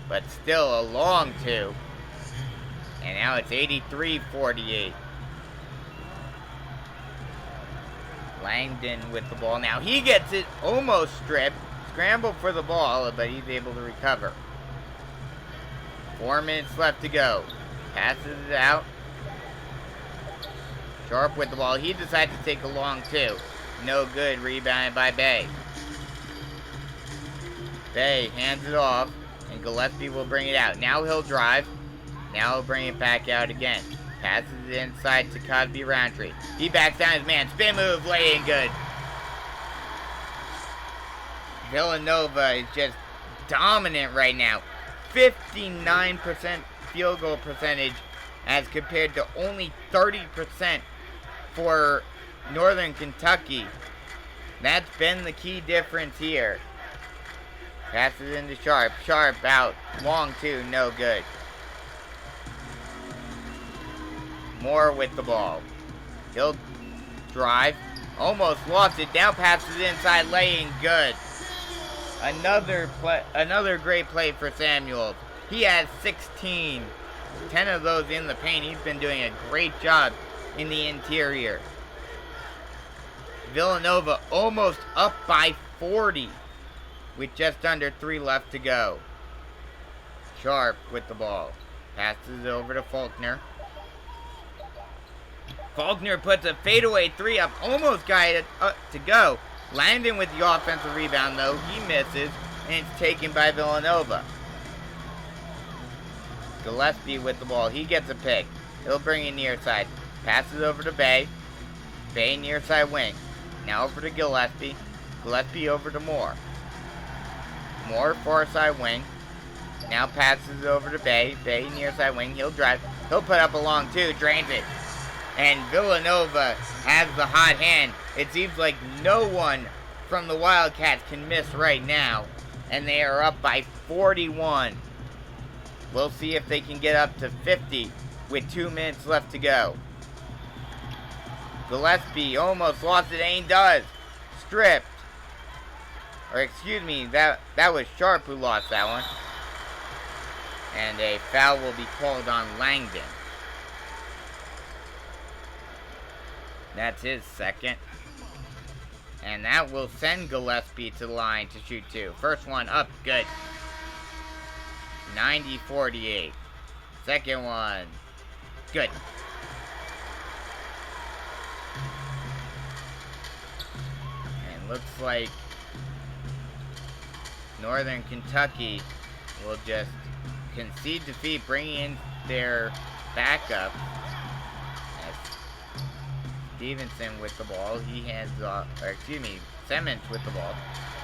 But still a long 2. And now it's 83-48. Langdon with the ball. Now he gets it almost stripped. Scrambled for the ball, but he's able to recover. 4 minutes left to go. Passes it out. Sharp with the ball. He decides to take a long 2. No good. Rebounded by Bay. Bay hands it off, and Gillespie will bring it out. Now he'll drive. Now he'll bring it back out again. Passes it inside to Cosby Roundtree. He backs down his man. Spin move. Lay in. Good. Villanova is just dominant right now. 59% field goal percentage as compared to only 30% for Northern Kentucky. That's been the key difference here. Passes into Sharp. Sharp out. Long 2. No good. Moore with the ball. He'll drive. Almost lost it. Now passes inside. Laying. Good. Another great play for Samuels. He has 16. 10 of those in the paint. He's been doing a great job in the interior. Villanova almost up by 40 with just under 3 left to go. Sharp with the ball. Passes over to Faulkner. Faulkner puts a fadeaway 3 up. Almost got it up to go. Langdon with the offensive rebound, though. He misses, and it's taken by Villanova. Gillespie with the ball. He gets a pick. He'll bring it near side. Passes over to Bay. Bay near side wing. Now over to Gillespie. Gillespie over to Moore. Moore far side wing. Now passes over to Bay. Bay near side wing. He'll drive. He'll put up a long 2. Drains it. And Villanova has the hot hand. It seems like no one from the Wildcats can miss right now, and they are up by 41. We'll see if they can get up to 50 with 2 minutes left to go. Gillespie almost lost it, and he does. Stripped. Or excuse me, that was Sharp who lost that one. And a foul will be called on Langdon. That's his second. And that will send Gillespie to the line to shoot 2. First one up, good. 90-48. Second one, good. And looks like Northern Kentucky will just concede defeat, bringing in their backup. Stevenson with the ball. He hands off, or excuse me, Simmons with the ball.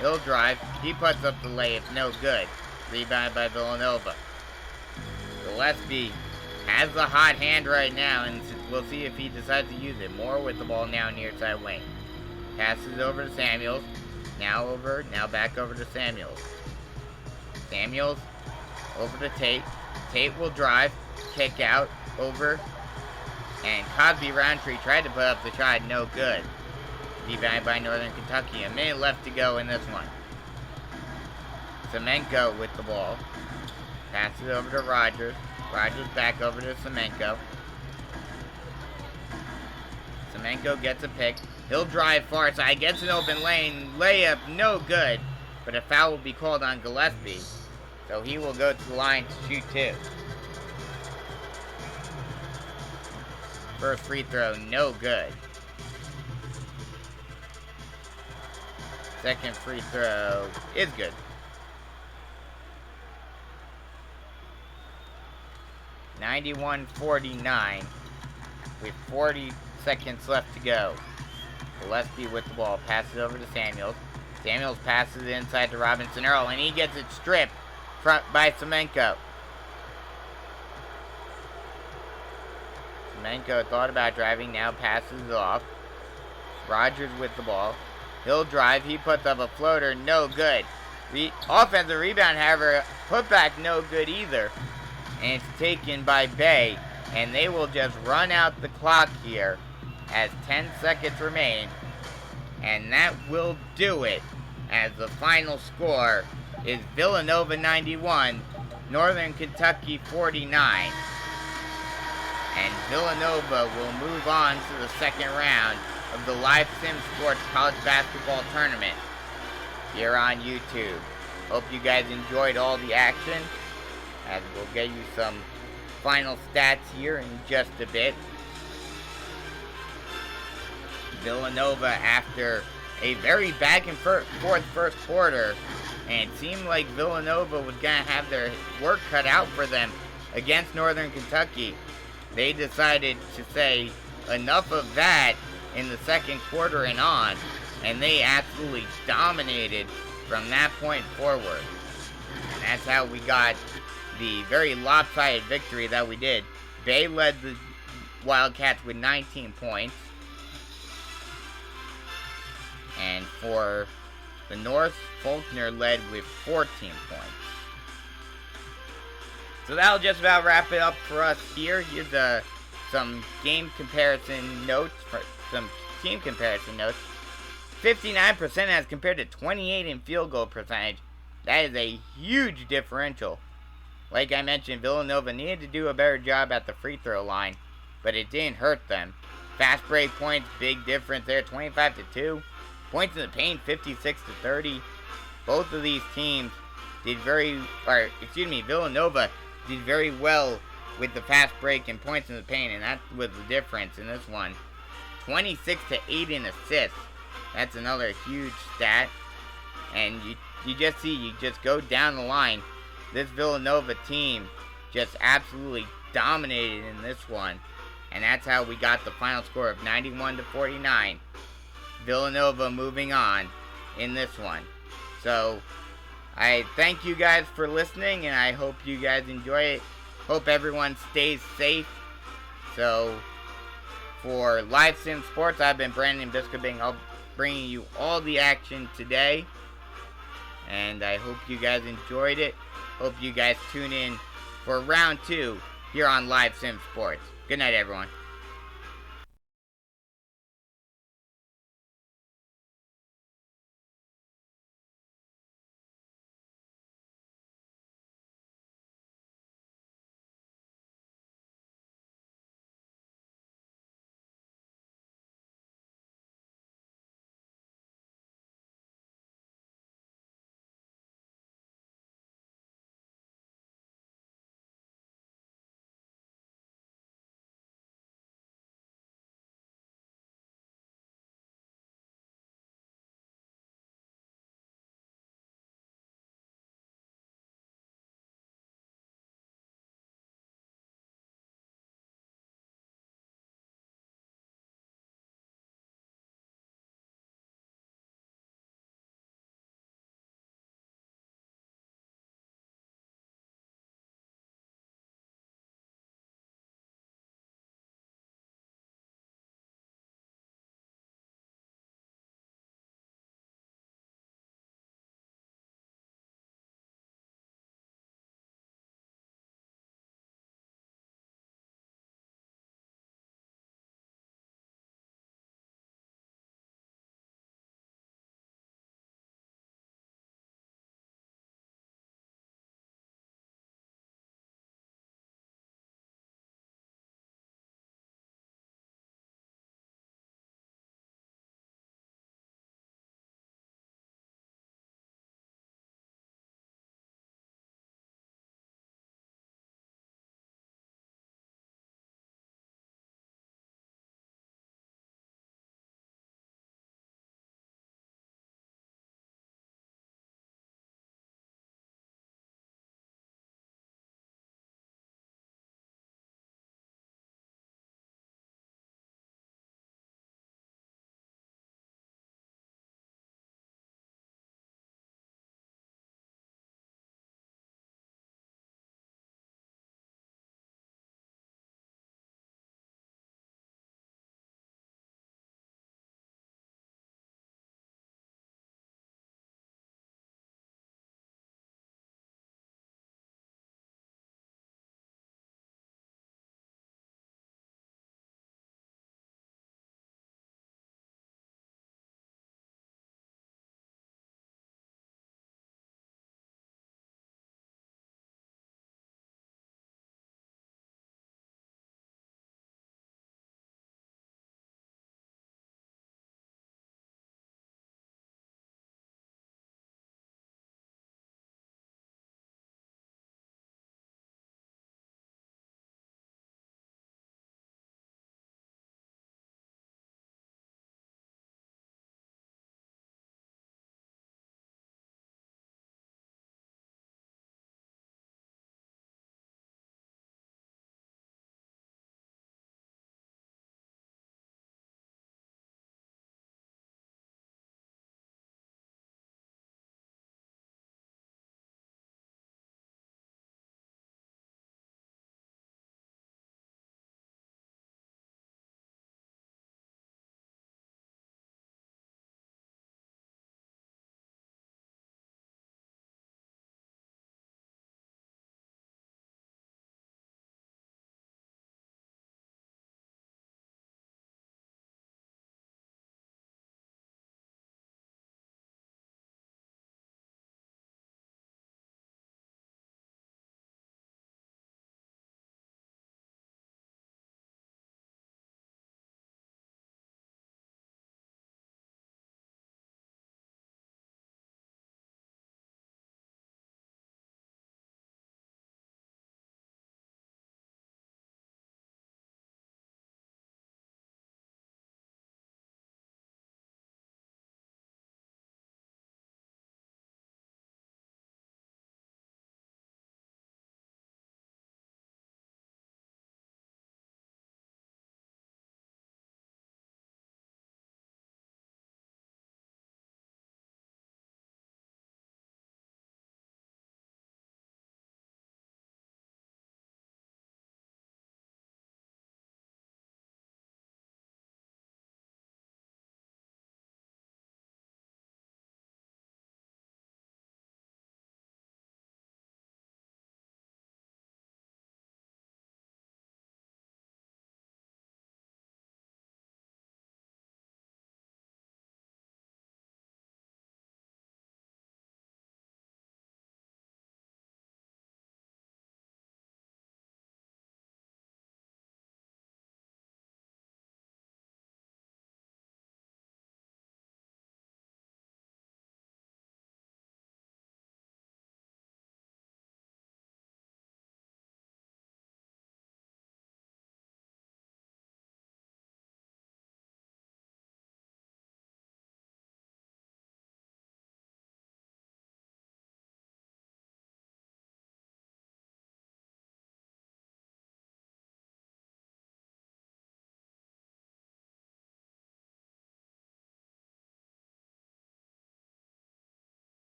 He'll drive. He puts up the layup. No good. Rebound by Villanova. Gillespie has the hot hand right now, and we'll see if he decides to use it. Moore with the ball now near side wing. Passes over to Samuels. Now back over to Samuels. Samuels over to Tate. Tate will drive. Kick out. Over. And Cosby Roundtree tried to put up the shot, no good. Rebounded by Northern Kentucky. A minute left to go in this one. Semenko with the ball. Passes over to Rogers. Rogers back over to Semenko. Semenko gets a pick. He'll drive far side. Gets an open lane. Layup, no good. But a foul will be called on Gillespie. So he will go to the line to shoot 2. First free throw, no good. Second free throw is good. 91-49 with 40 seconds left to go. Gillespie with the ball, passes over to Samuels. Samuels passes it inside to Robinson Earl, and he gets it stripped by Semenko. Semenko thought about driving, now passes it off. Rogers with the ball. He'll drive, he puts up a floater, no good. Offensive rebound, however, putback no good either. And it's taken by Bay, and they will just run out the clock here as 10 seconds remain. And that will do it, as the final score is Villanova 91, Northern Kentucky 49. And Villanova will move on to the second round of the Live Sim Sports College Basketball Tournament here on YouTube. Hope you guys enjoyed all the action, as we'll get you some final stats here in just a bit. Villanova, after a very back and forth first quarter, and it seemed like Villanova was going to have their work cut out for them against Northern Kentucky, they decided to say enough of that in the second quarter and on, and they absolutely dominated from that point forward. And that's how we got the very lopsided victory that we did. Bay led the Wildcats with 19 points. And for the Norse, Faulkner led with 14 points. So that'll just about wrap it up for us here. Here's some game comparison notes, some team comparison notes. 59% as compared to 28 in field goal percentage. That is a huge differential. Like I mentioned, Villanova needed to do a better job at the free throw line, but it didn't hurt them. Fast break points, big difference there, 25-2. Points in the paint, 56-30. Both of these teams did Villanova did very well with the fast break and points in the paint, and that was the difference in this one. 26-8 in assists. That's another huge stat. And you just go down the line. This Villanova team just absolutely dominated in this one. And that's how we got the final score of 91-49. Villanova moving on in this one. So, I thank you guys for listening, and I hope you guys enjoy it. Hope everyone stays safe. So, for Live Sim Sports, I've been Brandon Biskobing. I'll bringing you all the action today. And I hope you guys enjoyed it. Hope you guys tune in for round 2 here on Live Sim Sports. Good night, everyone.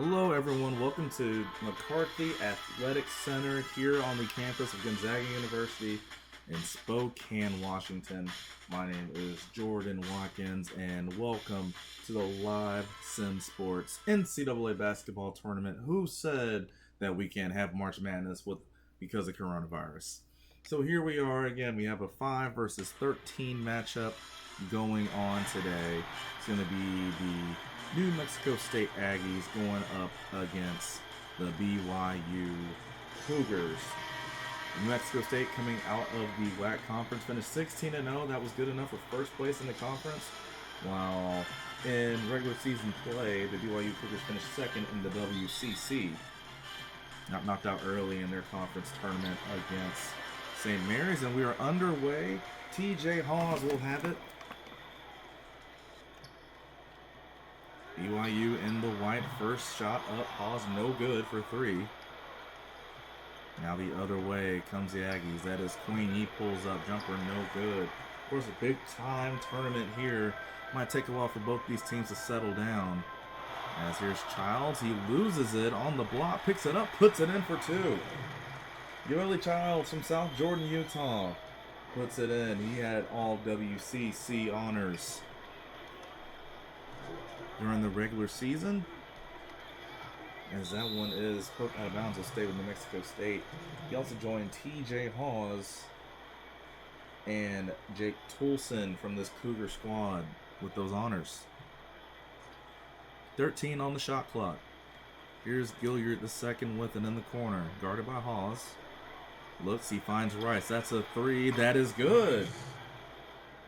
Hello everyone, welcome to McCarthy Athletic Center here on the campus of Gonzaga University in Spokane, Washington. My name is Jordan Watkins and welcome to the Live Sim Sports NCAA basketball tournament. Who said that we can't have March Madness because of coronavirus? So here we are again, we have a 5 versus 13 matchup going on today. It's going to be the New Mexico State Aggies going up against the BYU Cougars. New Mexico State coming out of the WAC conference finished 16-0. That was good enough for first place in the conference. While in regular season play, the BYU Cougars finished second in the WCC. Got knocked out early in their conference tournament against St. Mary's, and we are underway. TJ Hawes will have it. BYU in the white, first shot up, Hawes no good for 3. Now the other way comes the Aggies. That is Queen, he pulls up, jumper no good. Of course, a big time tournament here. Might take a while for both these teams to settle down. As here's Childs, he loses it on the block, picks it up, puts it in for 2. Yoeli Childs from South Jordan, Utah, puts it in. He had all WCC honors during the regular season, as that one is poked out of bounds. Will stay with New Mexico State. He also joined TJ Hawes and Jake Toulson from this Cougar squad with those honors. 13 on the shot clock. Here's Gilliard, the second with it in the corner, guarded by Hawes. Looks, he finds Rice. That's a 3. That is good.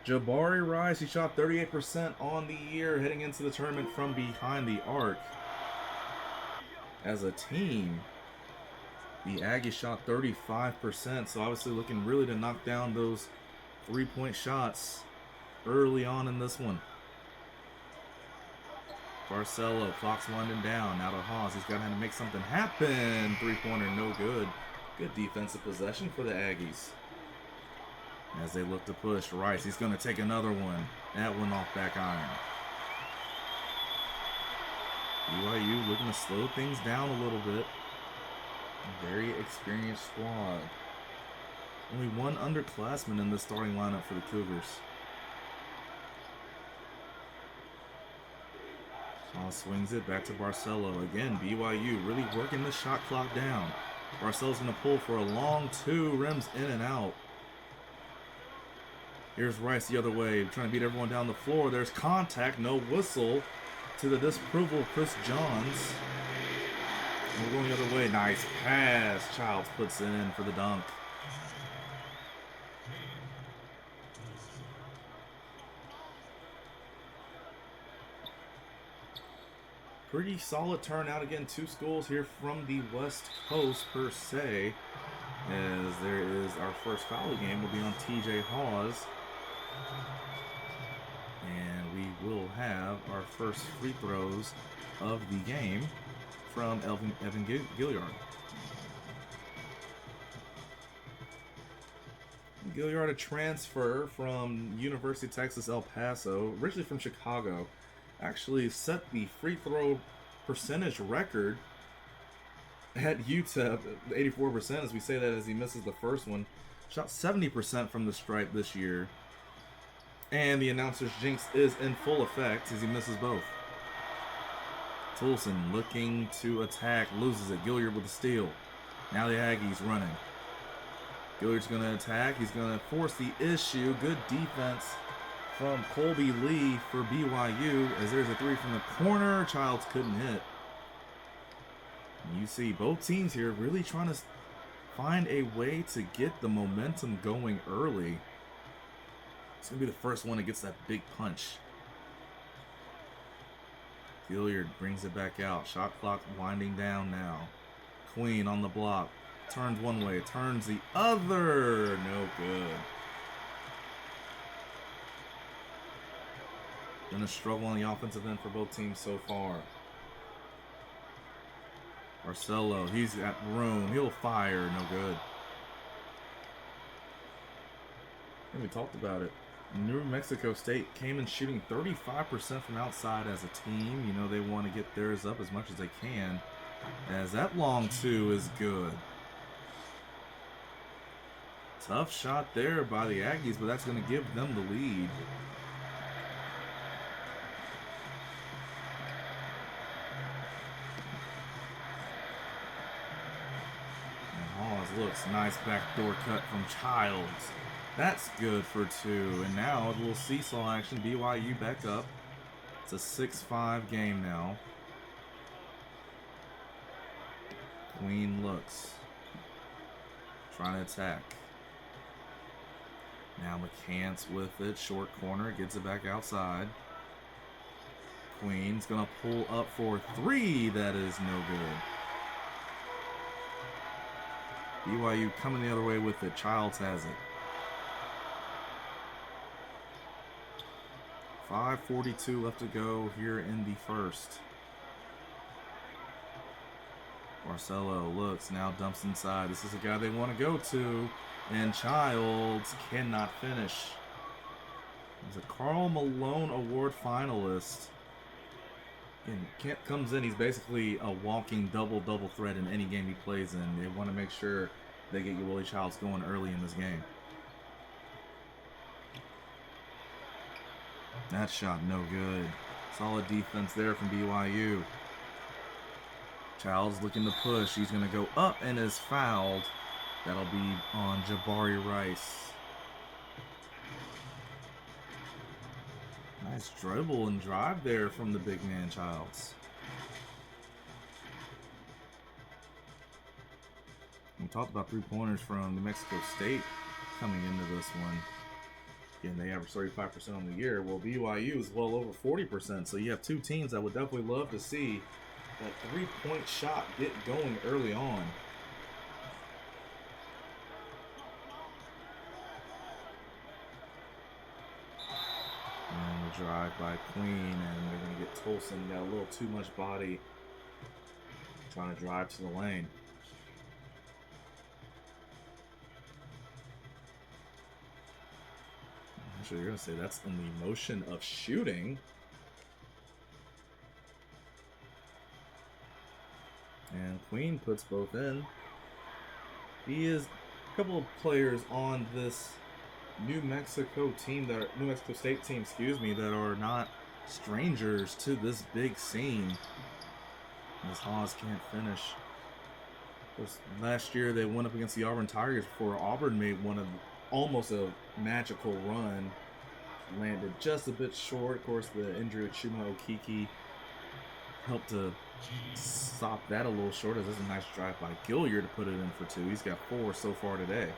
Jabari Rice, he shot 38% on the year heading into the tournament from behind the arc. As a team, the Aggies shot 35%, so obviously looking really to knock down those 3-point shots early on in this one. Barcelo, clock's winding down. Now to Hawes, he's got to make something happen. 3-pointer, no good. Good defensive possession for the Aggies. As they look to push, Rice, he's going to take another one. That one off back iron. BYU looking to slow things down a little bit. A very experienced squad. Only one underclassman in the starting lineup for the Cougars. Hawes swings it back to Barcelo. Again, BYU really working the shot clock down. Barcelo's going to pull for a long 2, rims in and out. Here's Rice the other way, trying to beat everyone down the floor. There's contact, no whistle to the disapproval of Chris Johns. And we're going the other way. Nice pass. Childs puts it in for the dunk. Pretty solid turnout. Again, 2 schools here from the West Coast per se. As there is our first foul game will be on TJ Hawes. And we will have our first free throws of the game from Evan Gilliard. Gilliard, a transfer from University of Texas El Paso, originally from Chicago, actually set the free throw percentage record at UTEP, 84%, as we say that as he misses the first one. Shot 70% from the stripe this year. And the announcer's jinx is in full effect as he misses both. Toulson looking to attack, loses it. Gilliard with a steal. Now the Aggies running. Gilliard's going to attack. He's going to force the issue. Good defense from Colby Lee for BYU as there's a 3 from the corner. Childs couldn't hit. And you see both teams here really trying to find a way to get the momentum going early. It's going to be the first one that gets that big punch. Gilliard brings it back out. Shot clock winding down now. Queen on the block. Turns one way, turns the other. No good. Been a struggle on the offensive end for both teams so far. Barcelo, he's got room. He'll fire. No good. And we talked about it. New Mexico State came in shooting 35% from outside as a team. You know, they want to get theirs up as much as they can. As that long two is good. Tough shot there by the Aggies, but that's going to give them the lead. Looks nice backdoor cut from Childs. That's good for two. And now a little seesaw action. BYU back up. It's a 6-5 game now. Queen looks. Trying to attack. Now McCants with it. Short corner. Gets it back outside. Queen's going to pull up for three. That is no good. BYU coming the other way with it. Childs has it. 5:42 left to go here in the first. Marcelo looks, now dumps inside. This is a guy they want to go to. And Childs cannot finish. He's a Karl Malone Award finalist. And Kent comes in, he's basically a walking double threat in any game he plays in. They want to make sure they get your Willie Childs going early in this game. That shot no good. Solid defense there from BYU. Childs looking to push. He's going to go up and is fouled. That'll be on Jabari Rice. Nice dribble and drive there from the big man Childs. We talked about three-pointers from New Mexico State coming into this one. Again, they average 35% on the year. Well, BYU is well over 40%, so you have two teams that would definitely love to see that three-point shot get going early on. And the drive by Queen, and they're going to get Tolson. Got a little too much body trying to drive to the lane. I'm sure you're going to say that's in the motion of shooting. And Queen puts both in. He is a couple of players on this New Mexico team, New Mexico State team, that are not strangers to this big scene. As Haas can't finish. Last year they went up against the Auburn Tigers before Auburn made almost a magical run. Landed just a bit short. Of course, the injury with Chuma Okeke helped to stop that a little short, as there's a nice drive by Gilliard to put it in for two. He's got 4 so far today.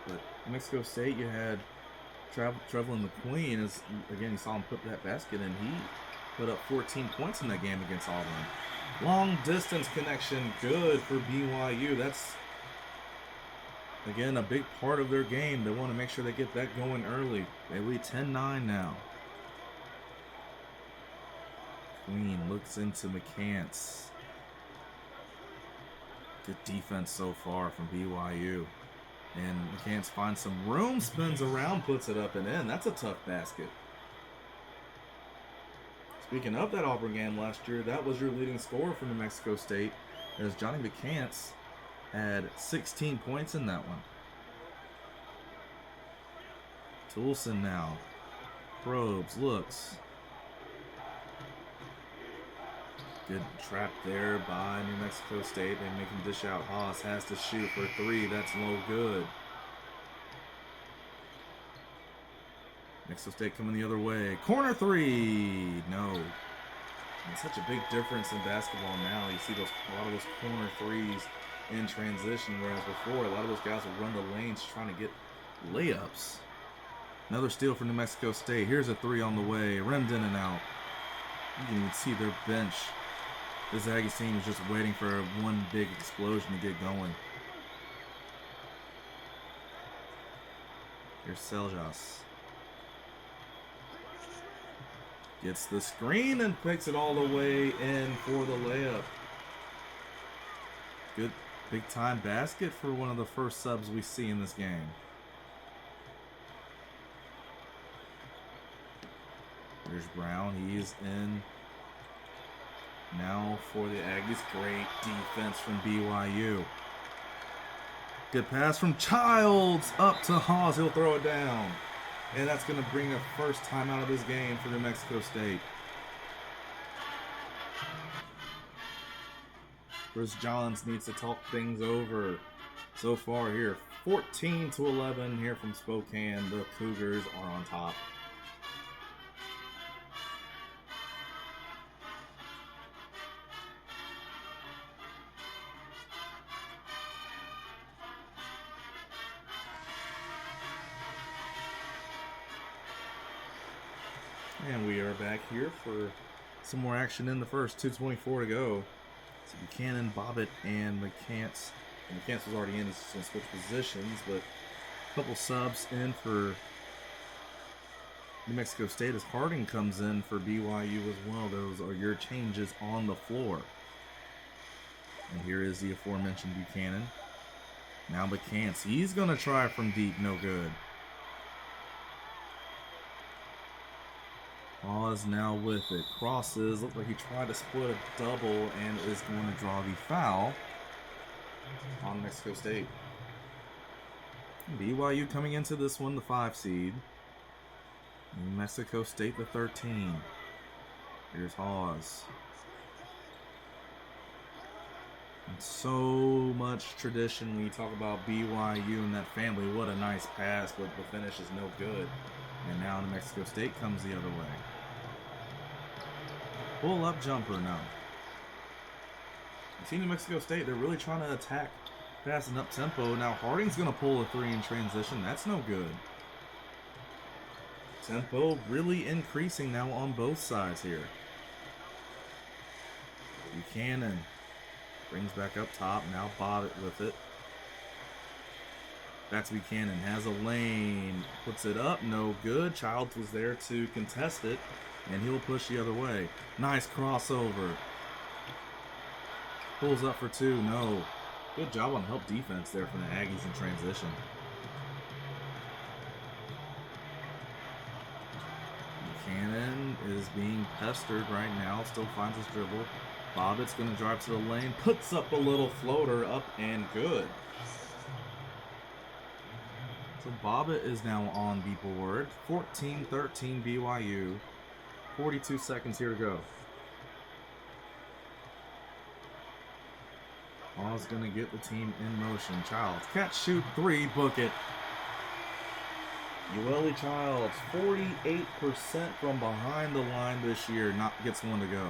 But Mexico State, you had Trevelyan McQueen. Again, you saw him put that basket in. He put up 14 points in that game against Auburn. Long distance connection, good for BYU. That's, again, a big part of their game. They want to make sure they get that going early. They lead 10-9 now. Queen looks into McCants. Good defense so far from BYU. And McCants finds some room, spins around, puts it up and in. That's a tough basket. Speaking of that Auburn game last year, that was your leading scorer for New Mexico State, as Johnny McCants had 16 points in that one. Toulson now. Probes, looks. Good trap there by New Mexico State. They make him dish out. Haas has to shoot for 3. That's no good. Mexico State coming the other way. Corner 3. No. It's such a big difference in basketball now. You see a lot of those corner 3s in transition, whereas before a lot of those guys would run the lanes trying to get layups. Another steal for New Mexico State. Here's a 3 on the way. Rimmed in and out. You can even see their bench. This Aggies team is just waiting for one big explosion to get going. Here's Seljas. Gets the screen and picks it all the way in for the layup. Good big time basket for one of the first subs we see in this game. There's Brown. He's in now for the Aggies. Great defense from BYU. Good pass from Childs up to Hawes. He'll throw it down. And that's going to bring a first time out of this game for New Mexico State. Chris Johns needs to talk things over. So far here, 14-11 here from Spokane. The Cougars are on top. And we are back here for some more action in the first. 2:24 to go. So Buchanan, Bobbitt, and McCants. McCants was already in. He's just going to switch positions, but a couple subs in for New Mexico State as Harding comes in for BYU as well. Those are your changes on the floor. And here is the aforementioned Buchanan. Now McCants. He's going to try from deep. No good. Hawes now with it. Crosses. Looks like he tried to split a double and is going to draw the foul on Mexico State. BYU coming into this one, the 5 seed. New Mexico State, the 13. Here's Hawes. And so much tradition when you talk about BYU and that family. What a nice pass, but the finish is no good. And now New Mexico State comes the other way. Pull up jumper now. You see New Mexico State, they're really trying to attack passing up tempo. Now Harding's going to pull a 3 in transition. That's no good. Tempo really increasing now on both sides here. Buchanan brings back up top. Now Bobbitt with it. That's Buchanan. Has a lane. Puts it up. No good. Childs was there to contest it. And he'll push the other way. Nice crossover. Pulls up for 2. No. Good job on help defense there from the Aggies in transition. Buchanan is being pestered right now. Still finds his dribble. Bobbitt's going to drive to the lane. Puts up a little floater. Up and good. So Bobbitt is now on the board. 14-13 BYU. 42 seconds here to go. Hawes going to get the team in motion. Childs, catch, shoot, 3, book it. Ueli Childs, 48% from behind the line this year. Gets one to go.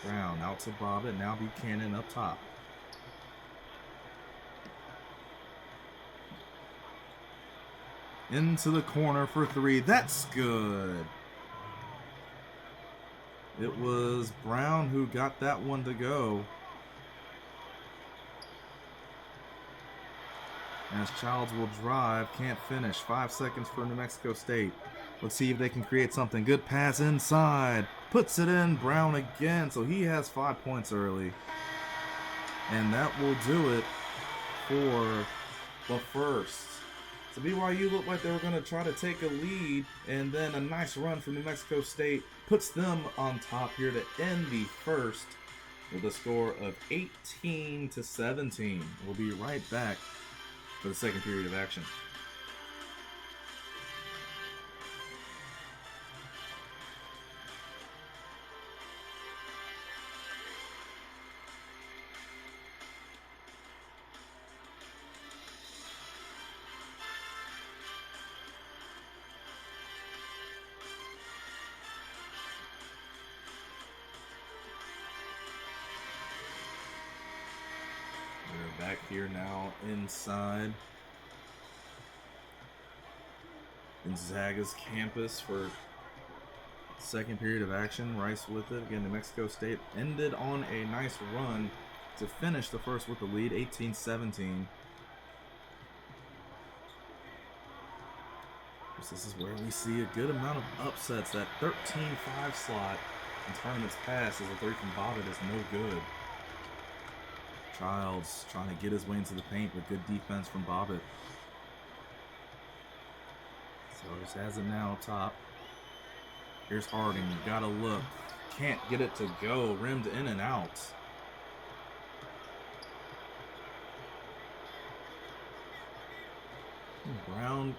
Brown out to Bobbitt. Now Buchanan up top. Into the corner for 3. That's good. It was Brown who got that one to go. As Childs will drive, can't finish. 5 seconds for New Mexico State. Let's see if they can create something. Good pass inside. Puts it in. Brown again. So he has 5 points early. And that will do it for the first. So BYU looked like they were going to try to take a lead, and then a nice run from New Mexico State puts them on top here to end the first with a score of 18-17. We'll be right back for the second period of action. Back here now inside Gonzaga's campus for second period of action. Rice with it. Again, New Mexico State ended on a nice run to finish the first with the lead, 18-17. This is where we see a good amount of upsets. That 13-5 slot in tournaments past as a 3 from Bobbitt is no good. Childs trying to get his way into the paint with good defense from Bobbitt. Sellers has it now up top. Here's Harding. Gotta look. Can't get it to go. Rimmed in and out. Brown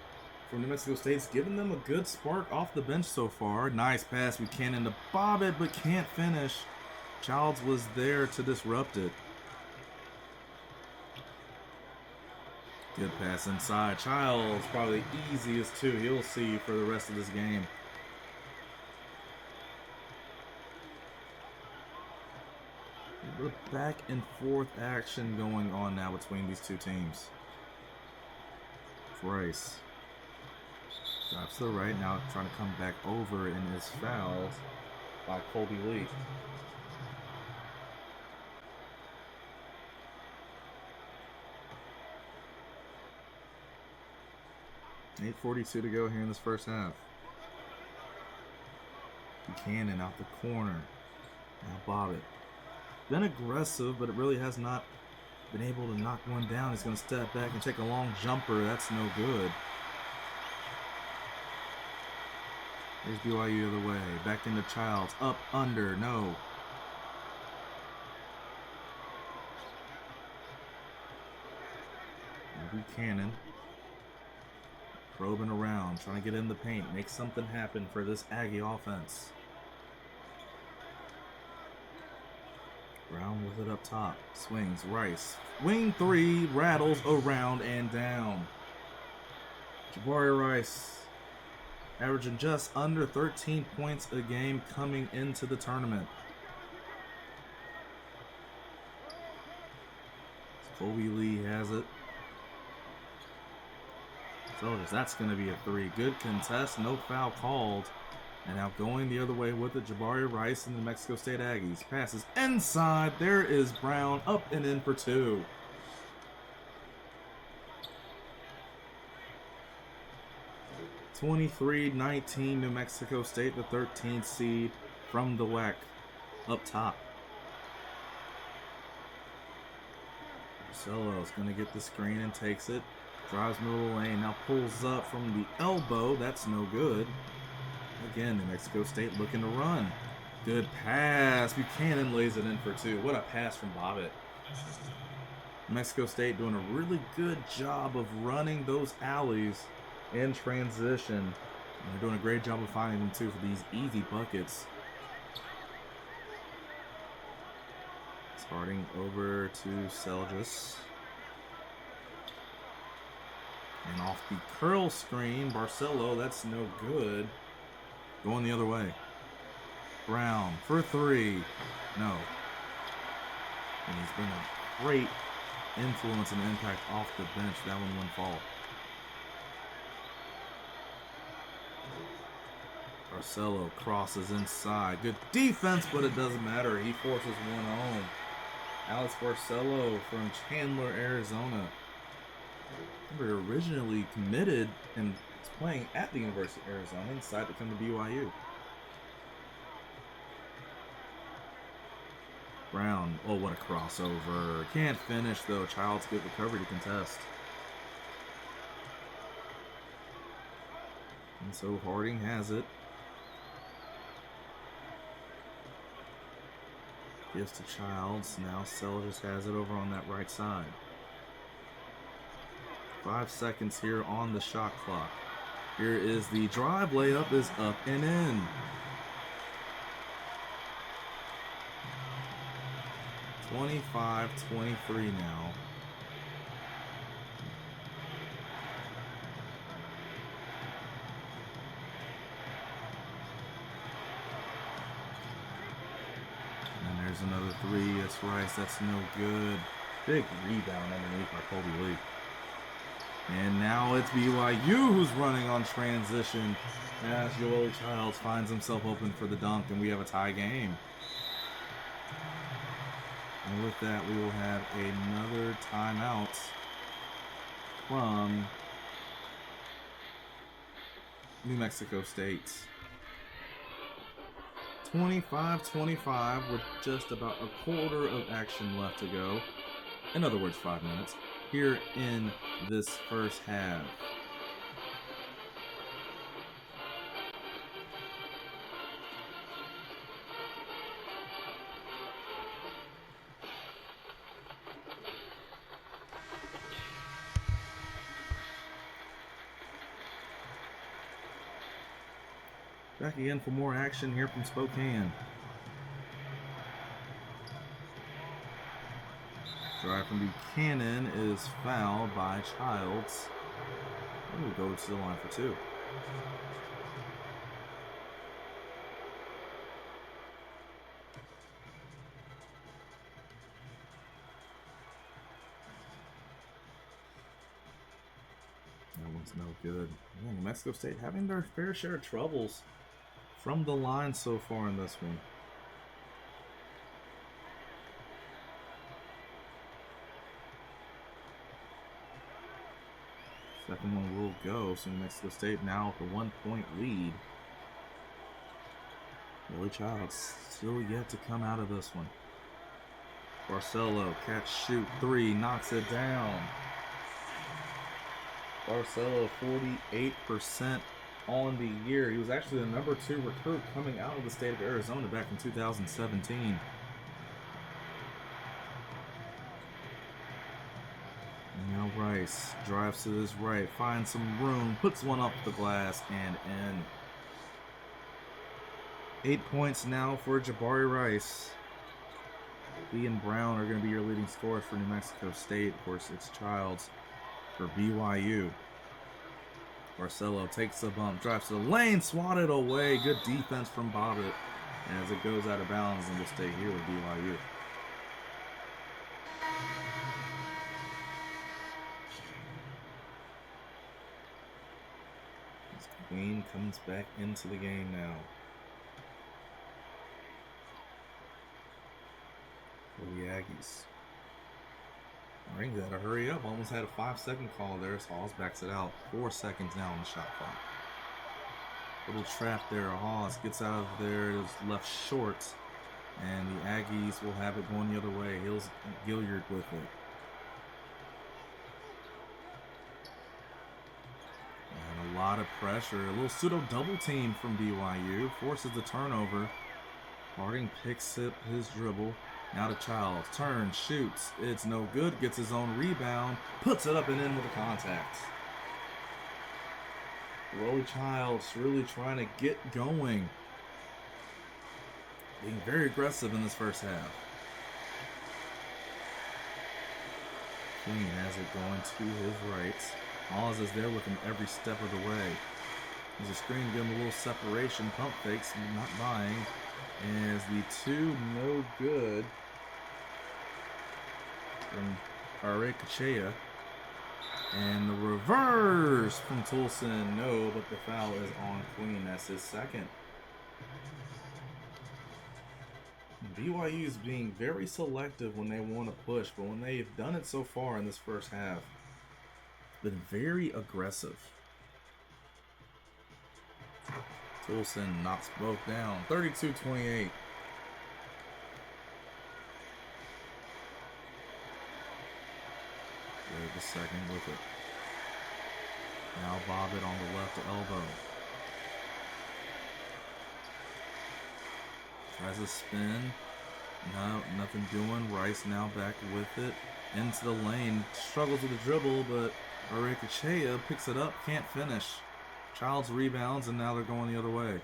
from New Mexico State's giving them a good spark off the bench so far. Nice pass. Buchanan to bob it, but can't finish. Childs was there to disrupt it. Good pass inside. Childs, probably the easiest two he'll see for the rest of this game. A little back and forth action going on now between these two teams. Rice drops to the right, now trying to come back over and is fouled by Colby Lee. .8:42 to go here in this first half. Buchanan out the corner. Now Bobbitt. Been aggressive, but it really has not been able to knock one down. He's going to step back and take a long jumper. That's no good. Here's BYU the other way. Back into Childs. Up, under, no. Buchanan. Probing around, trying to get in the paint. Make something happen for this Aggie offense. Brown with it up top. Swings. Rice. Wing three. Rattles around and down. Jabari Rice averaging just under 13 points a game coming into the tournament. Colby Lee has it. Soldiers, that's going to be a three. Good contest. No foul called. And now going the other way with it, Jabari Rice and the Mexico State Aggies. Passes inside. There is Brown up and in for two. (23-19) New Mexico State, the 13th seed from the WAC up top. Marcelo is going to get the screen and takes it. Drives middle of the lane. Now pulls up from the elbow. That's no good. Again, New Mexico State looking to run. Good pass. Buchanan lays it in for two. What a pass from Bobbitt. New Mexico State doing a really good job of running those alleys in transition. And they're doing a great job of finding them too for these easy buckets. Starting over to Selgis. And off the curl screen, Barcelo, that's no good. Going the other way. Brown for three. No. And he's been a great influence and impact off the bench. That one wouldn't fall. Barcelo crosses inside. Good defense, but it doesn't matter. He forces one home. Alex Barcelo from Chandler, Arizona. Remember, originally committed and playing at the University of Arizona and decided to come to BYU. Brown, oh, what a crossover. Can't finish, though. Child's good recovery to contest. And so Harding has it. Gives to Childs. Now Selgis has it over on that right side. 5 seconds here on the shot clock. Here is the drive. Layup is up and in. (25-23) now. And there's another three. That's Rice. That's no good. Big rebound underneath by Colby Lee. And now it's BYU who's running on transition as Joel Childs finds himself open for the dunk, and we have a tie game. And with that, we will have another timeout from New Mexico State. 25-25 with just about a quarter of action left to go. In other words, 5 minutes. Here in this first half. Back again for more action here from Spokane. Drive from Buchanan is fouled by Childs. And we'll go to the line for two. That one's no good. Man, New Mexico State having their fair share of troubles from the line so far in this one. Second one will go, so New Mexico State now with a 1-point lead. Billy Childs still yet to come out of this one. Barcelo, catch, shoot, three, knocks it down. Barcelo, 48% on the year. He was actually the number 2 recruit coming out of the state of Arizona back in 2017. Now Rice drives to his right, finds some room, puts one up the glass and in. 8 points now for Jabari Rice. He and Brown are going to be your leading scorers for New Mexico State. Of course, it's Childs for BYU. Barcelo takes the bump, drives to the lane, swatted away. Good defense from Bobbitt as it goes out of bounds and will stay here with BYU. Queen comes back into the game now. For the Aggies. Ring got to hurry up. Almost had a 5-second call there. So Hawes backs it out. 4 seconds now on the shot clock. Little trap there. Hawes gets out of there. It was left short. And the Aggies will have it going the other way. Gilliard with it. A lot of pressure. A little pseudo double team from BYU. Forces the turnover. Harding picks up his dribble. Now to Childs. Turns, shoots. It's no good. Gets his own rebound. Puts it up and in with a contact. Willie Childs really trying to get going. Being very aggressive in this first half. King has it going to his right. Oz is there with him every step of the way. There's a screen, give him a little separation. Pump fakes, not buying. As the two no good from Arekachea. And the reverse from Toulson, no, but the foul is on Queen. That's his second. BYU is being very selective when they want to push, but when they've done it so far in this first half, been very aggressive. Toulson knocks both down. 32-28. The second with it. Now Bobbitt on the left elbow. Tries a spin. No, nothing doing. Rice now back with it. Into the lane. Struggles with the dribble, but Arekachea picks it up. Can't finish. Childs rebounds, and now they're going the other way.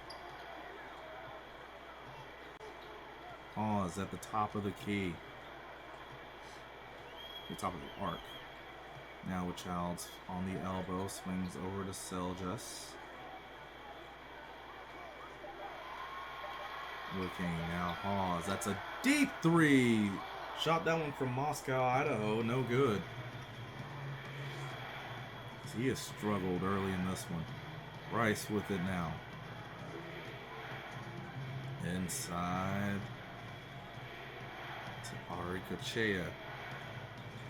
Pause at the top of the key. The top of the arc. Now with Childs on the elbow. Swings over to Seljas. Looking now, Hawes. That's a deep three. Shot that one from Moscow, Idaho. No good. He has struggled early in this one. Rice with it now. Inside to Arekachea.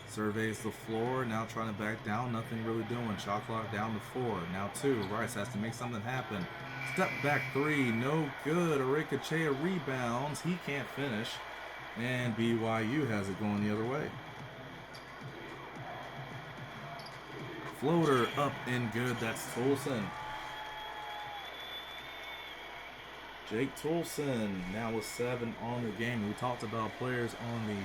Surveys the floor. Now trying to back down. Nothing really doing. Shot clock down to 4. Now 2. Rice has to make something happen. Step back 3. No good. Arekachea rebounds. He can't finish. And BYU has it going the other way. Floater up and good. That's Toulson. Jake Toulson now with 7 on the game. We talked about players on the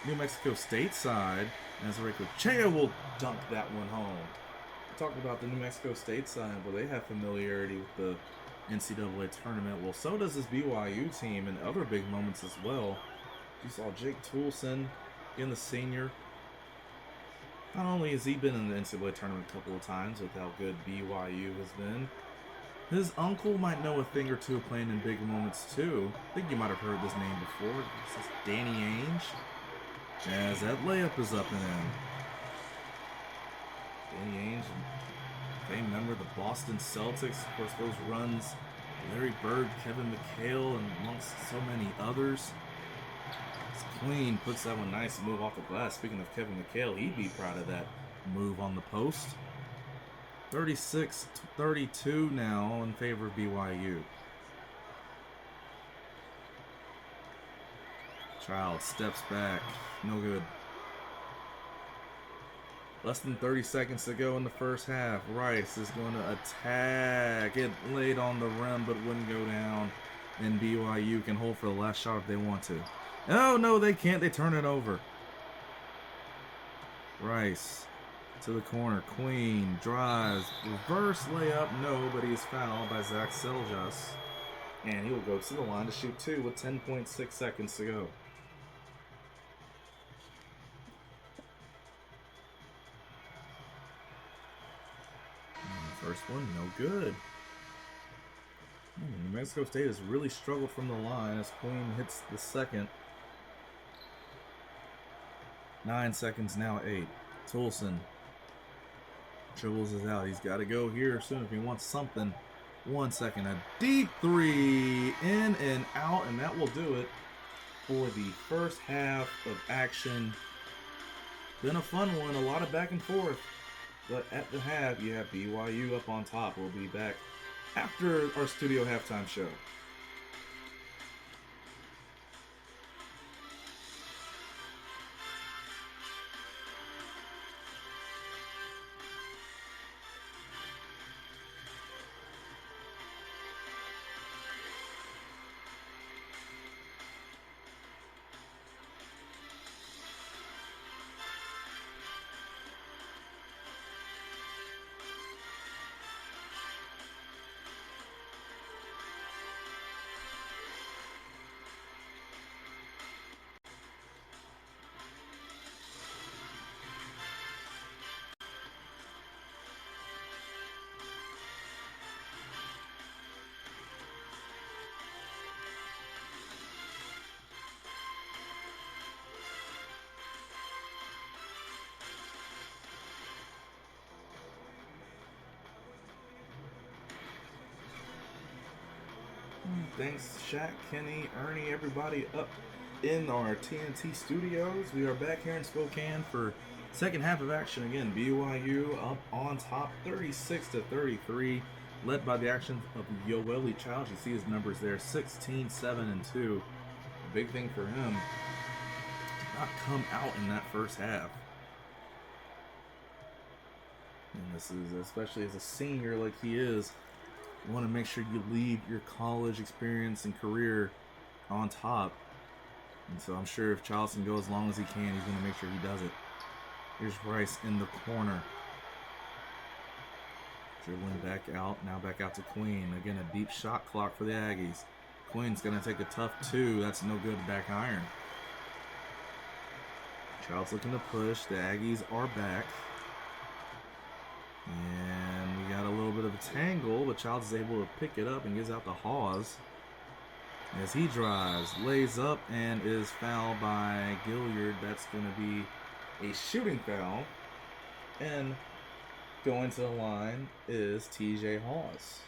New Mexico State side. As Arekachea will dunk that one home. We talked about the New Mexico State side where they have familiarity with the NCAA tournament. Well, so does this BYU team and other big moments as well. You saw Jake Toulson in the senior. Not only has he been in the NCAA tournament a couple of times with how good BYU has been, his uncle might know a thing or two playing in big moments too. I think you might have heard this name before. This is Danny Ainge. As that layup is up and in. Danny Ainge, famed member of the Boston Celtics. Of course, those runs, Larry Bird, Kevin McHale, and amongst so many others. Queen puts that one nice to move off the glass. Speaking of Kevin McHale, he'd be proud of that move on the post. 36-32 now in favor of BYU. Child steps back. No good. Less than 30 seconds to go in the first half. Rice is going to attack. It laid on the rim but wouldn't go down. And BYU can hold for the last shot if they want to. Oh, no, they can't. They turn it over. Rice to the corner. Queen drives. Reverse layup. No, but he is fouled by Zach Seljas. And he will go to the line to shoot two with 10.6 seconds to go. First one, no good. New Mexico State has really struggled from the line as Queen hits the second. 9 seconds now, 8. Toulson dribbles it out. He's got to go here soon if he wants something. 1 second, a deep three, in and out, and that will do it for the first half of action. Been a fun one, a lot of back and forth. But at the half, you have BYU up on top. We'll be back after our studio halftime show. Thanks, Shaq, Kenny, Ernie, everybody up in our TNT studios. We are back here in Spokane for second half of action again. BYU up on top, 36-33, led by the action of Yoeli Childs. You see his numbers there, 16, 7, and 2. A big thing for him, not come out in that first half. And this is, especially as a senior like he is, you want to make sure you leave your college experience and career on top. And so I'm sure if Childs can go as long as he can, he's going to make sure he does it. Here's Rice in the corner. Dribbling back out, now back out to Queen. Again, a deep shot clock for the Aggies. Queen's going to take a tough two. That's no good, back iron. Childs looking to push. The Aggies are back. And we got a little bit of a tangle, but Childs is able to pick it up and gives out the Hawes. As he drives, lays up, and is fouled by Gilliard. That's going to be a shooting foul. And going to the line is TJ Hawes.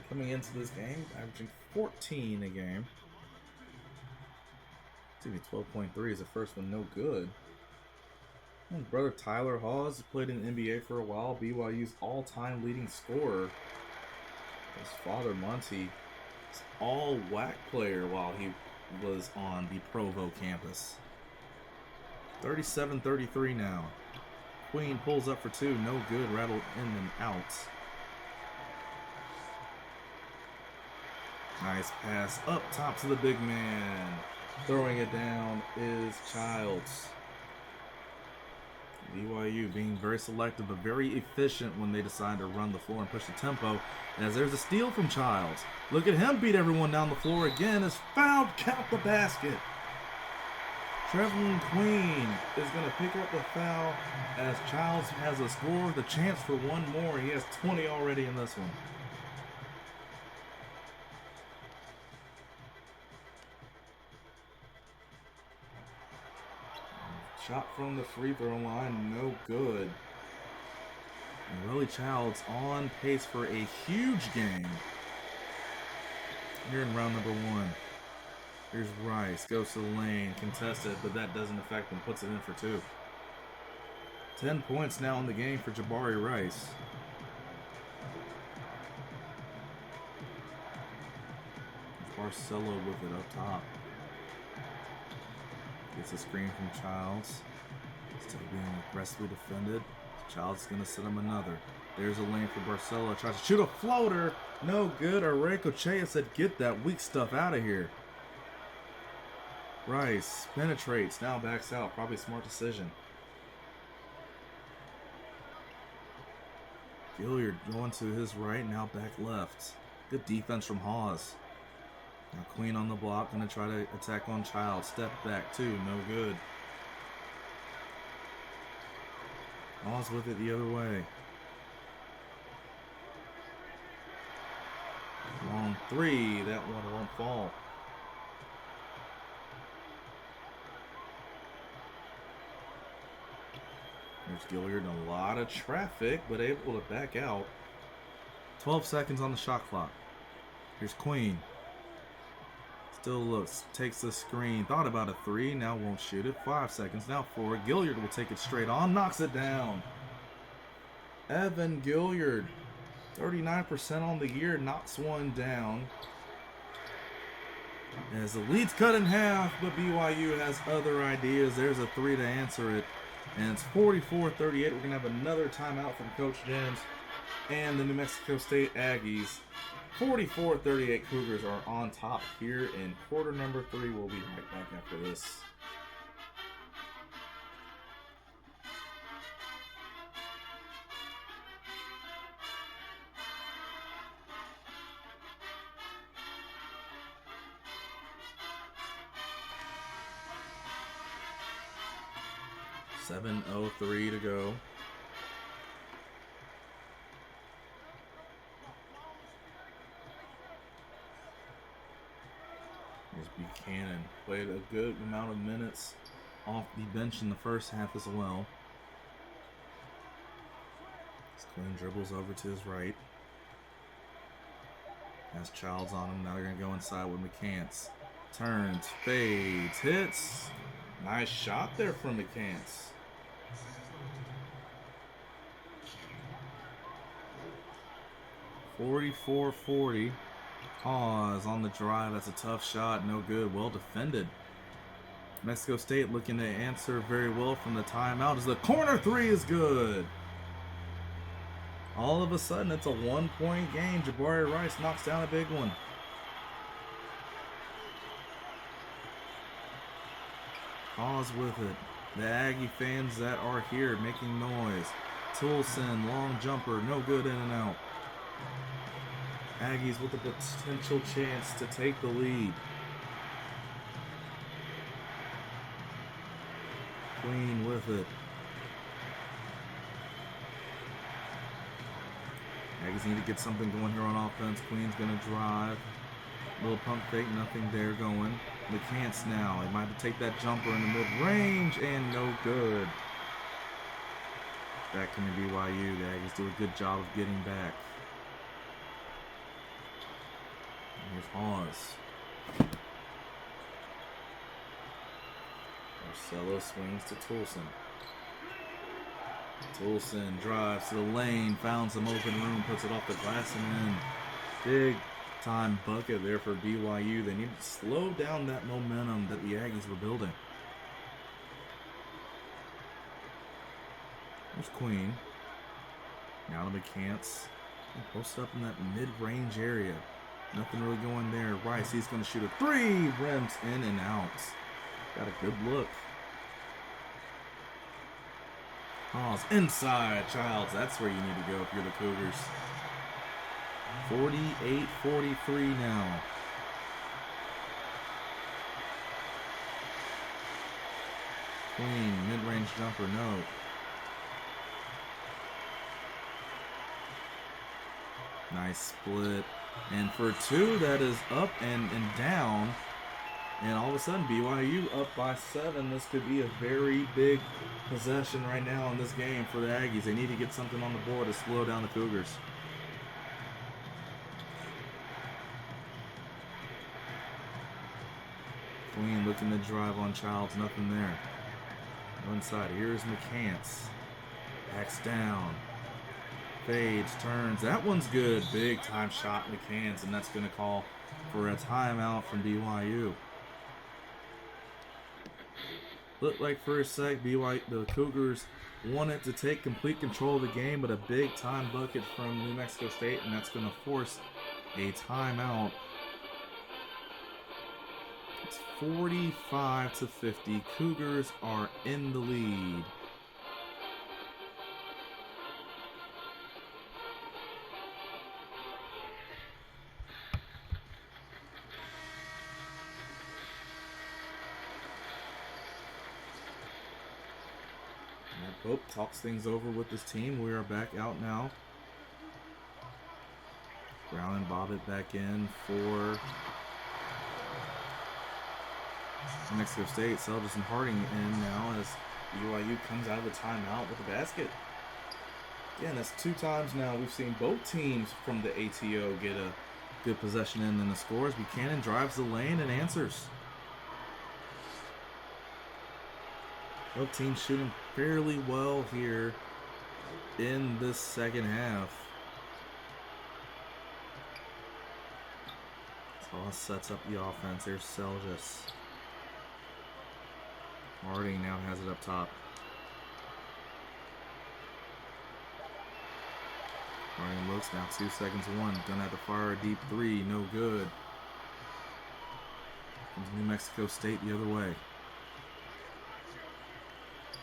Coming into this game, averaging 14 a game. Excuse me, 12.3 is the first one, no good. His brother Tyler Hawes played in the NBA for a while, BYU's all-time leading scorer. His father Monty was all WAC player while he was on the Provo campus. 37-33 now. Queen pulls up for two, no good, rattled in and out. Nice pass up top to the big man. Throwing it down is Childs. BYU being very selective but very efficient when they decide to run the floor and push the tempo. As there's a steal from Childs. Look at him beat everyone down the floor again as fouled. Count the basket. Trevlin Queen is going to pick up the foul as Childs has a score, the chance for one more. He has 20 already in this one. Shot from the free throw line, no good. And Willie Childs on pace for a huge game here in round number 1. Here's Rice, goes to the lane, contested, but that doesn't affect him, puts it in for 2. 10 points now in the game for Jabari Rice. Barcelo with it up top. Gets a screen from Childs. Still being aggressively defended. Childs is going to set him another. There's a lane for Barcelo. Tries to shoot a floater. No good. Arecochea said, get that weak stuff out of here. Rice penetrates. Now backs out. Probably a smart decision. Gilliard going to his right. Now back left. Good defense from Hawes. Now Queen on the block. Going to try to attack on Childs. Step back too. No good. Hawes with it the other way. Long three. That one won't fall. There's Gilliard in a lot of traffic, but able to back out. 12 seconds on the shot clock. Here's Queen. Still looks, takes the screen. Thought about a 3, now won't shoot it. 5 seconds, now 4. Gilliard will take it straight on, knocks it down. Evan Gilliard, 39% on the year, knocks one down. As the lead's cut in half, but BYU has other ideas. There's a 3 to answer it. And it's 44-38. We're going to have another timeout from Coach Jens and the New Mexico State Aggies. 44-38 Cougars are on top here in quarter number 3. We'll be right back after this. .7:03 to go. Here's Buchanan. Played a good amount of minutes off the bench in the first half as well. As Quinn dribbles over to his right. Has Childs on him. Now they're going to go inside with McCants. Turns, fades, hits. Nice shot there from McCants. .44-40. Pause on the drive. That's a tough shot. No good. Well defended. Mexico State looking to answer very well from the timeout as the corner 3 is good. All of a sudden, it's a 1-point game. Jabari Rice knocks down a big one. Pause with it. The Aggie fans that are here making noise. Toulson, long jumper, no good, in and out. Aggies with a potential chance to take the lead. Queen with it. Aggies need to get something going here on offense. Queen's going to drive. Little pump fake, nothing there going. McCants now. He might have to take that jumper in the mid-range, and no good. Back coming BYU. The Aggies do a good job of getting back. Here's Hawes. Barcelo swings to Toulson. Toulson drives to the lane, found some open room, puts it off the glass and in. Big time bucket there for BYU. They need to slow down that momentum that the Aggies were building. There's Queen. Now to McCants. Post up in that mid-range area. Nothing really going there. Rice, he's going to shoot a 3. Rims in and out. Got a good look. Haws inside. Childs, that's where you need to go if you're the Cougars. 48-43 now. Queen, mid-range jumper, no. Nice split. And for two, that is up and down. And all of a sudden, BYU up by 7. This could be a very big possession right now in this game for the Aggies. They need to get something on the board to slow down the Cougars. Queen looking to drive on Childs, nothing there. Go inside, here's McCants. Backs down. Fades, turns, that one's good. Big time shot, McCants, and that's going to call for a timeout from BYU. Looked like for a sec, the Cougars wanted to take complete control of the game, but a big time bucket from New Mexico State, and that's going to force a timeout. It's 45-50. Cougars are in the lead. Pope talks things over with his team. We are back out now. Brown and Bobbitt back in for New Mexico State. Selgis and Harding in now as BYU comes out of the timeout with a basket. Again, that's 2 times now we've seen both teams from the ATO get a good possession in the scores. Buchanan drives the lane and answers. Both teams shooting fairly well here in this second half. Toss sets up the offense. There's Selgis. Harding now has it up top. Harding looks now, 2 seconds, 1. Gonna have to fire a deep 3, no good. Comes New Mexico State the other way.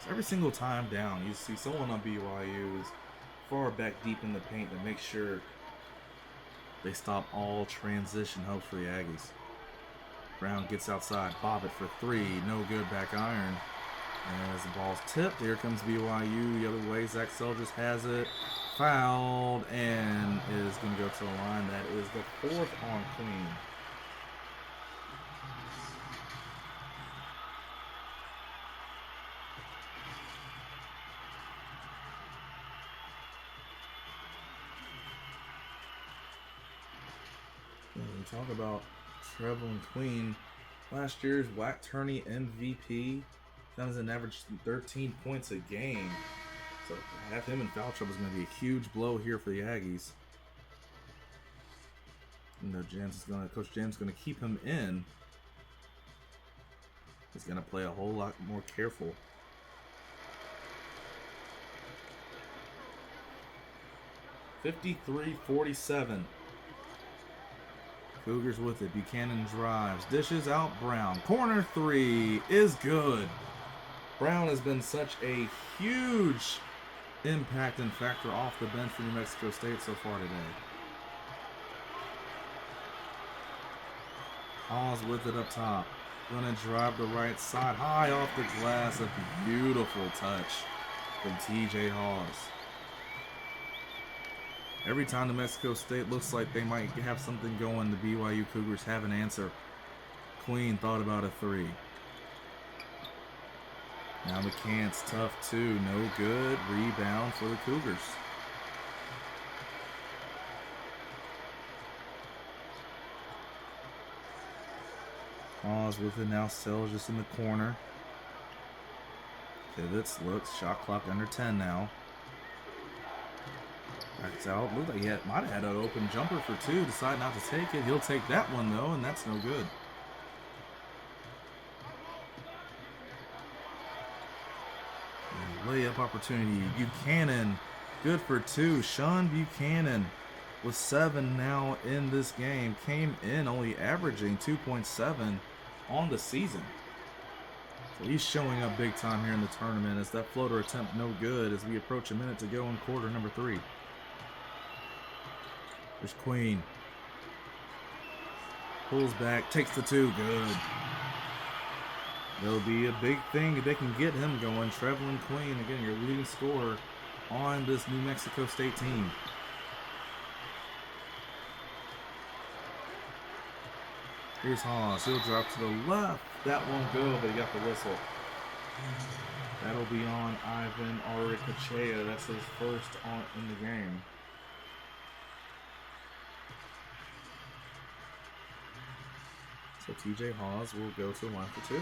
So every single time down, you see someone on BYU is far back deep in the paint to make sure they stop all transition hopes for the Aggies. Brown gets outside, Bobbitt for 3, no good, back iron. As the ball's tipped, here comes BYU the other way. Zach Selgis has it, fouled, and is going to go to the line. That is the 4th on Queen. Talk about Treble and Queen. Last year's WAC tourney MVP. That was an average 13 points a game. So to have him in foul trouble is going to be a huge blow here for the Aggies. Coach James is going to keep him in. He's going to play a whole lot more careful. (53-47). Cougars with it. Buchanan drives. Dishes out Brown. Corner 3 is good. Brown has been such a huge impact and factor off the bench for New Mexico State so far today. Hawes with it up top. Gonna drive the right side. High off the glass. A beautiful touch from TJ Hawes. Every time New Mexico State looks like they might have something going, the BYU Cougars have an answer. Queen thought about a 3. Now McCants tough too, no good. Rebound for the Cougars. Pause with it now. Selgis in the corner. Pivots, looks, shot clock under 10 now. Backs out. Looked like he might have had an open jumper for 2. Decide not to take it. He'll take that one though, and that's no good. Layup opportunity. Buchanan, good for 2. Sean Buchanan with 7 now in this game. Came in only averaging 2.7 on the season. So he's showing up big time here in the tournament as that floater attempt no good as we approach a minute to go in quarter number 3. There's Queen. Pulls back, takes the 2, good. There'll be a big thing if they can get him going. Trevelin Queen, again, your leading scorer on this New Mexico State team. Here's Haas. He'll drop to the left. That won't go, but he got the whistle. That'll be on Ivan Arikachea. That's his first in the game. So TJ Haas will go to the line for 2.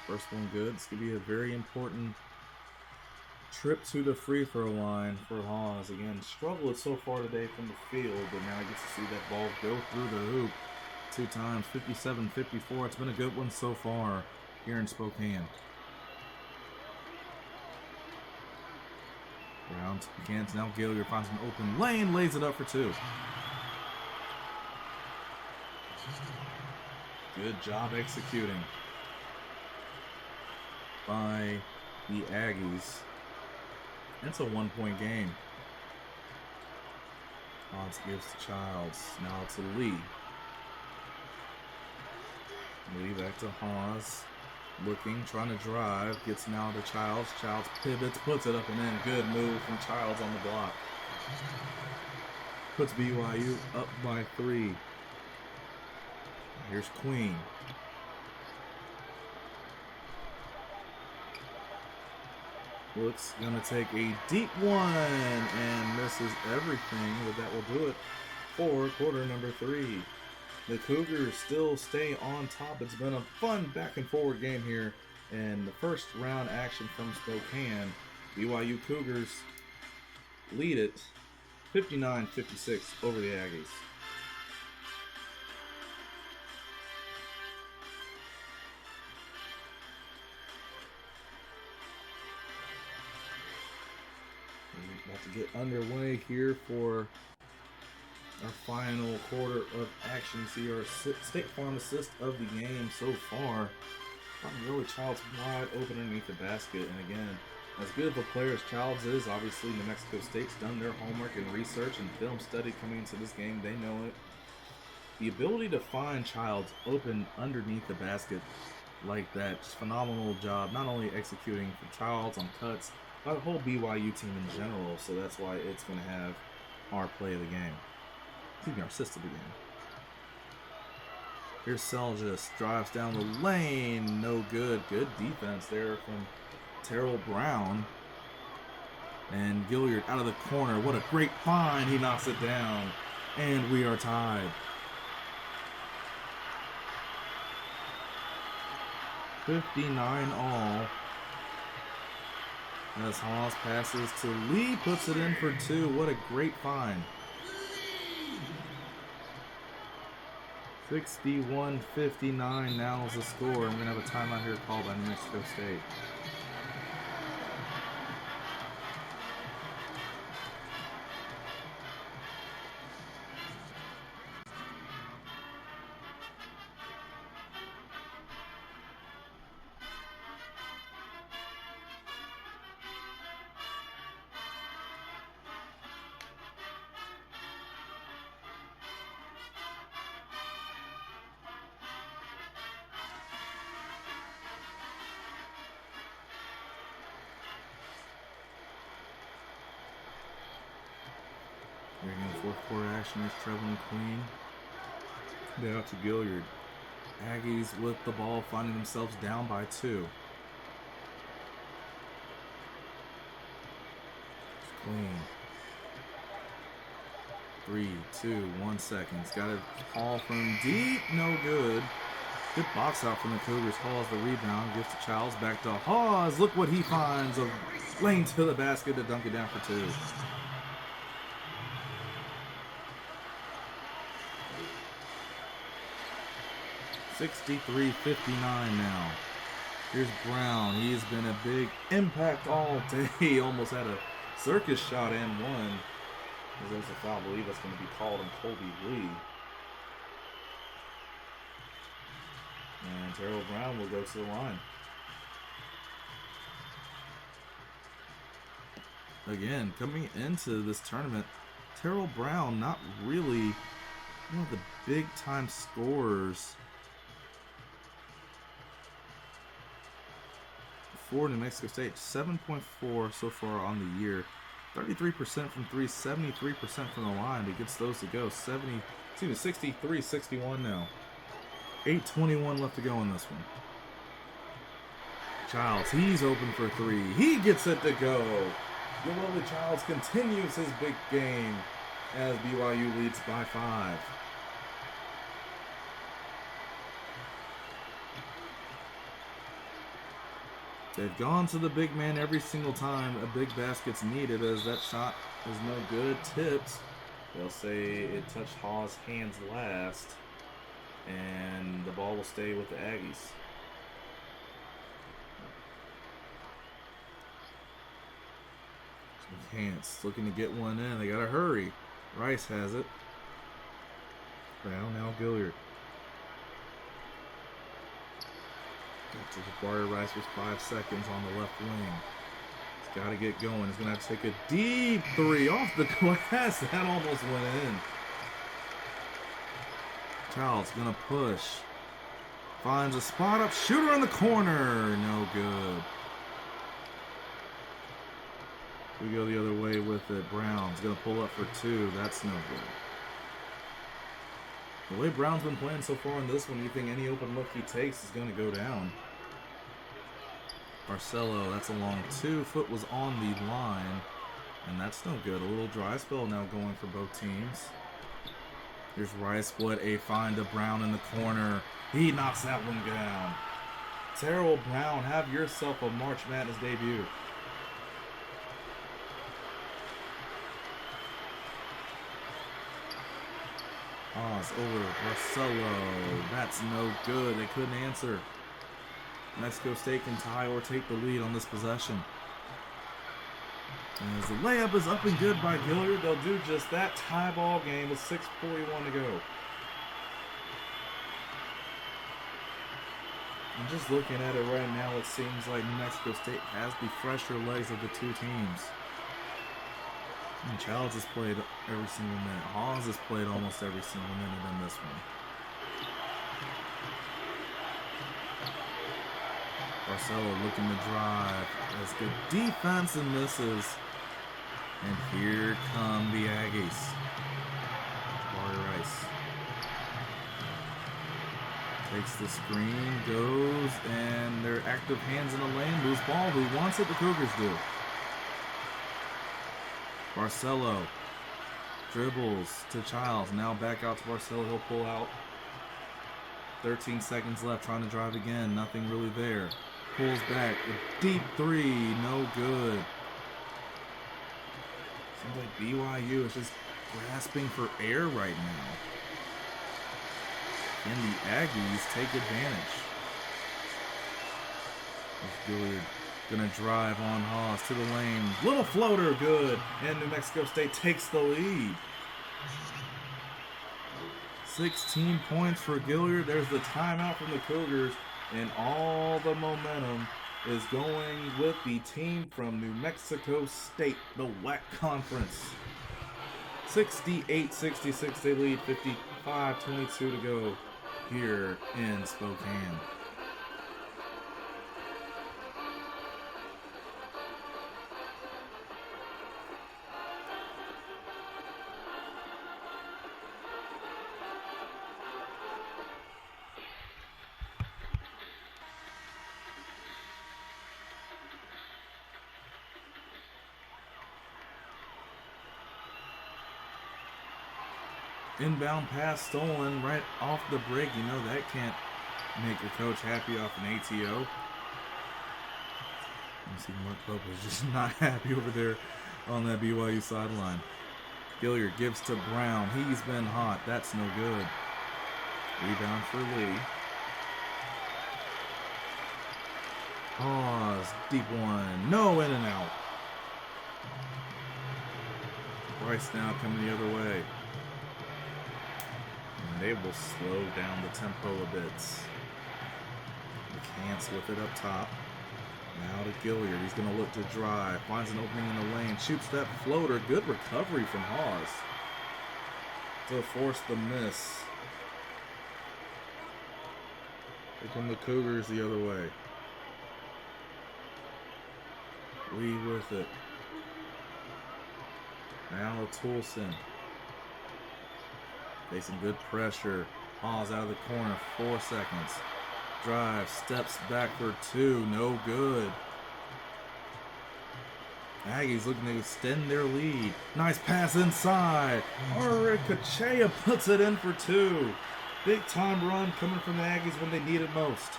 First one good. This could be a very important trip to the free throw line for Haas. Again, struggled so far today from the field, but now he gets to see that ball go through the hoop 2 times, 57-54. It's been a good one so far here in Spokane. Around Spokane, now Gilliard finds an open lane, lays it up for 2. Good job executing by the Aggies. It's a 1-point game. Haas gives to Childs. Now to Lee. Lee back to Haas. Looking, trying to drive. Gets now to Childs. Childs pivots, puts it up and in. Good move from Childs on the block. Puts BYU up by 3. Here's Queen. Looks gonna take a deep one and misses everything, but that will do it for quarter number 3. The Cougars still stay on top. It's been a fun back and forward game here in the first round action from Spokane. BYU Cougars lead it 59-56 over the Aggies. About to get underway here for our final quarter of action. See our State Farm assist of the game so far. Really, Childs wide open underneath the basket. And again, as good of a player as Childs is, obviously New Mexico State's done their homework and research and film study coming into this game. They know it. The ability to find Childs open underneath the basket like that, just phenomenal job. Not only executing for Childs on cuts, but the whole BYU team in general. So that's why it's going to have our play of the game. Excuse me, our assist of the game. Here's Selgis, drives down the lane, no good. Good defense there from Terrell Brown. And Gilliard out of the corner. What a great find. He knocks it down. And we are tied. 59 all. As Haas passes to Lee, puts it in for 2. What a great find. 61-59 now is the score. I'm going to have a timeout here called by New Mexico State. Again, fourth quarter action is Trevelin Queen. They out to Gilliard. Aggies with the ball, finding themselves down by 2. Queen. 3, 2, 1 seconds. Got a haul from deep, no good. Good box out from the Cougars. Hauls the rebound, gives to Childs, back to Hawes. Look what he finds. A lane to the basket to dunk it down for 2. $63-59 now. Here's Brown. He's been a big impact all day. He almost had a circus shot and one. There's a foul, I believe that's going to be called on Colby Lee. And Terrell Brown will go to the line. Again, coming into this tournament, Terrell Brown not really one of the big-time scorers for New Mexico State. 7.4 so far on the year. 33% from three, 73% from the line. He gets those to go. 63-61 now. 8:21 left to go in this one. Childs, he's open for three. He gets it to go. Yoeli Childs continues his big game as BYU leads by 5. They've gone to the big man every single time a big basket's needed, as that shot is no good. Tipped. They'll say it touched Hawes' hands last, and the ball will stay with the Aggies. Hance looking to get one in. They gotta hurry. Rice has it. Brown, now Gilliard. Jabari Rice was 5 seconds on the left wing. He's got to get going. He's going to have to take a deep three off the glass. That almost went in. Childs going to push. Finds a spot up. Shooter in the corner. No good. We go the other way with it. Brown's going to pull up for 2. That's no good. The way Brown's been playing so far in this one, you think any open look he takes is going to go down. Barcelo, that's a long 2. Foot was on the line, and that's no good. A little dry spell now going for both teams. Here's Rice, what a find to Brown in the corner. He knocks that one down. Terrell Brown, have yourself a March Madness debut. It's over. Barcelo. That's no good. They couldn't answer. Mexico State can tie or take the lead on this possession. And as the layup is up and good by Gilliard, they'll do just that. Tie ball game with 6:41 to go. And just looking at it right now, it seems like New Mexico State has the fresher legs of the two teams. And Childs has played every single minute. Hawes has played almost every single minute in this one. Barcelo looking to drive. That's good defense and misses. And here come the Aggies. Jabari Rice takes the screen, goes, and their active hands in the lane. Loose ball. Who wants it? The Cougars do. Barcelo dribbles to Childs. Now back out to Barcelo. He'll pull out. 13 seconds left. Trying to drive again. Nothing really there. Pulls back. A deep 3. No good. Seems like BYU is just grasping for air right now. Can the Aggies take advantage? Gilliard gonna drive on Hawes to the lane. Little floater, good. And New Mexico State takes the lead. 16 points for Gilliard. There's the timeout from the Cougars. And all the momentum is going with the team from New Mexico State, the WAC Conference. 68-66, they lead. 55-22 to go here in Spokane. Inbound pass stolen right off the break. You know that can't make your coach happy off an ATO. You see Mark Pope is just not happy over there on that BYU sideline. Gilliard gives to Brown. He's been hot. That's no good. Rebound for Lee. Pause. Deep one. No, in and out. Bryce now coming the other way. And they will slow down the tempo a bit. Cants with it up top. Now to Gilliard. He's going to look to drive. Finds an opening in the lane. Shoots that floater. Good recovery from Hawes to force the miss. Here come the Cougars the other way. Lee with it. Now to Toulson. Facing good pressure. Hawes out of the corner. 4 seconds. Drive. Steps back for 2. No good. Aggies looking to extend their lead. Nice pass inside. Arikachea puts it in for 2. Big time run coming from the Aggies when they need it most.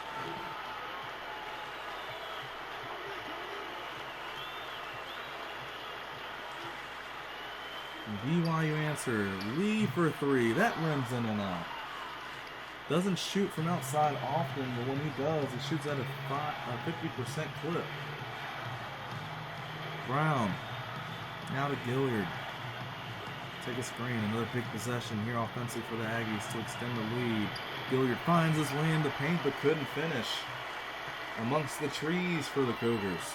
BYU answer. Lee for 3. That rims in and out. Doesn't shoot from outside often, but when he does, he shoots at a 50% clip. Brown. Now to Gilliard. Take a screen. Another big possession here offensive for the Aggies to extend the lead. Gilliard finds his way into paint but couldn't finish. Amongst the trees for the Cougars.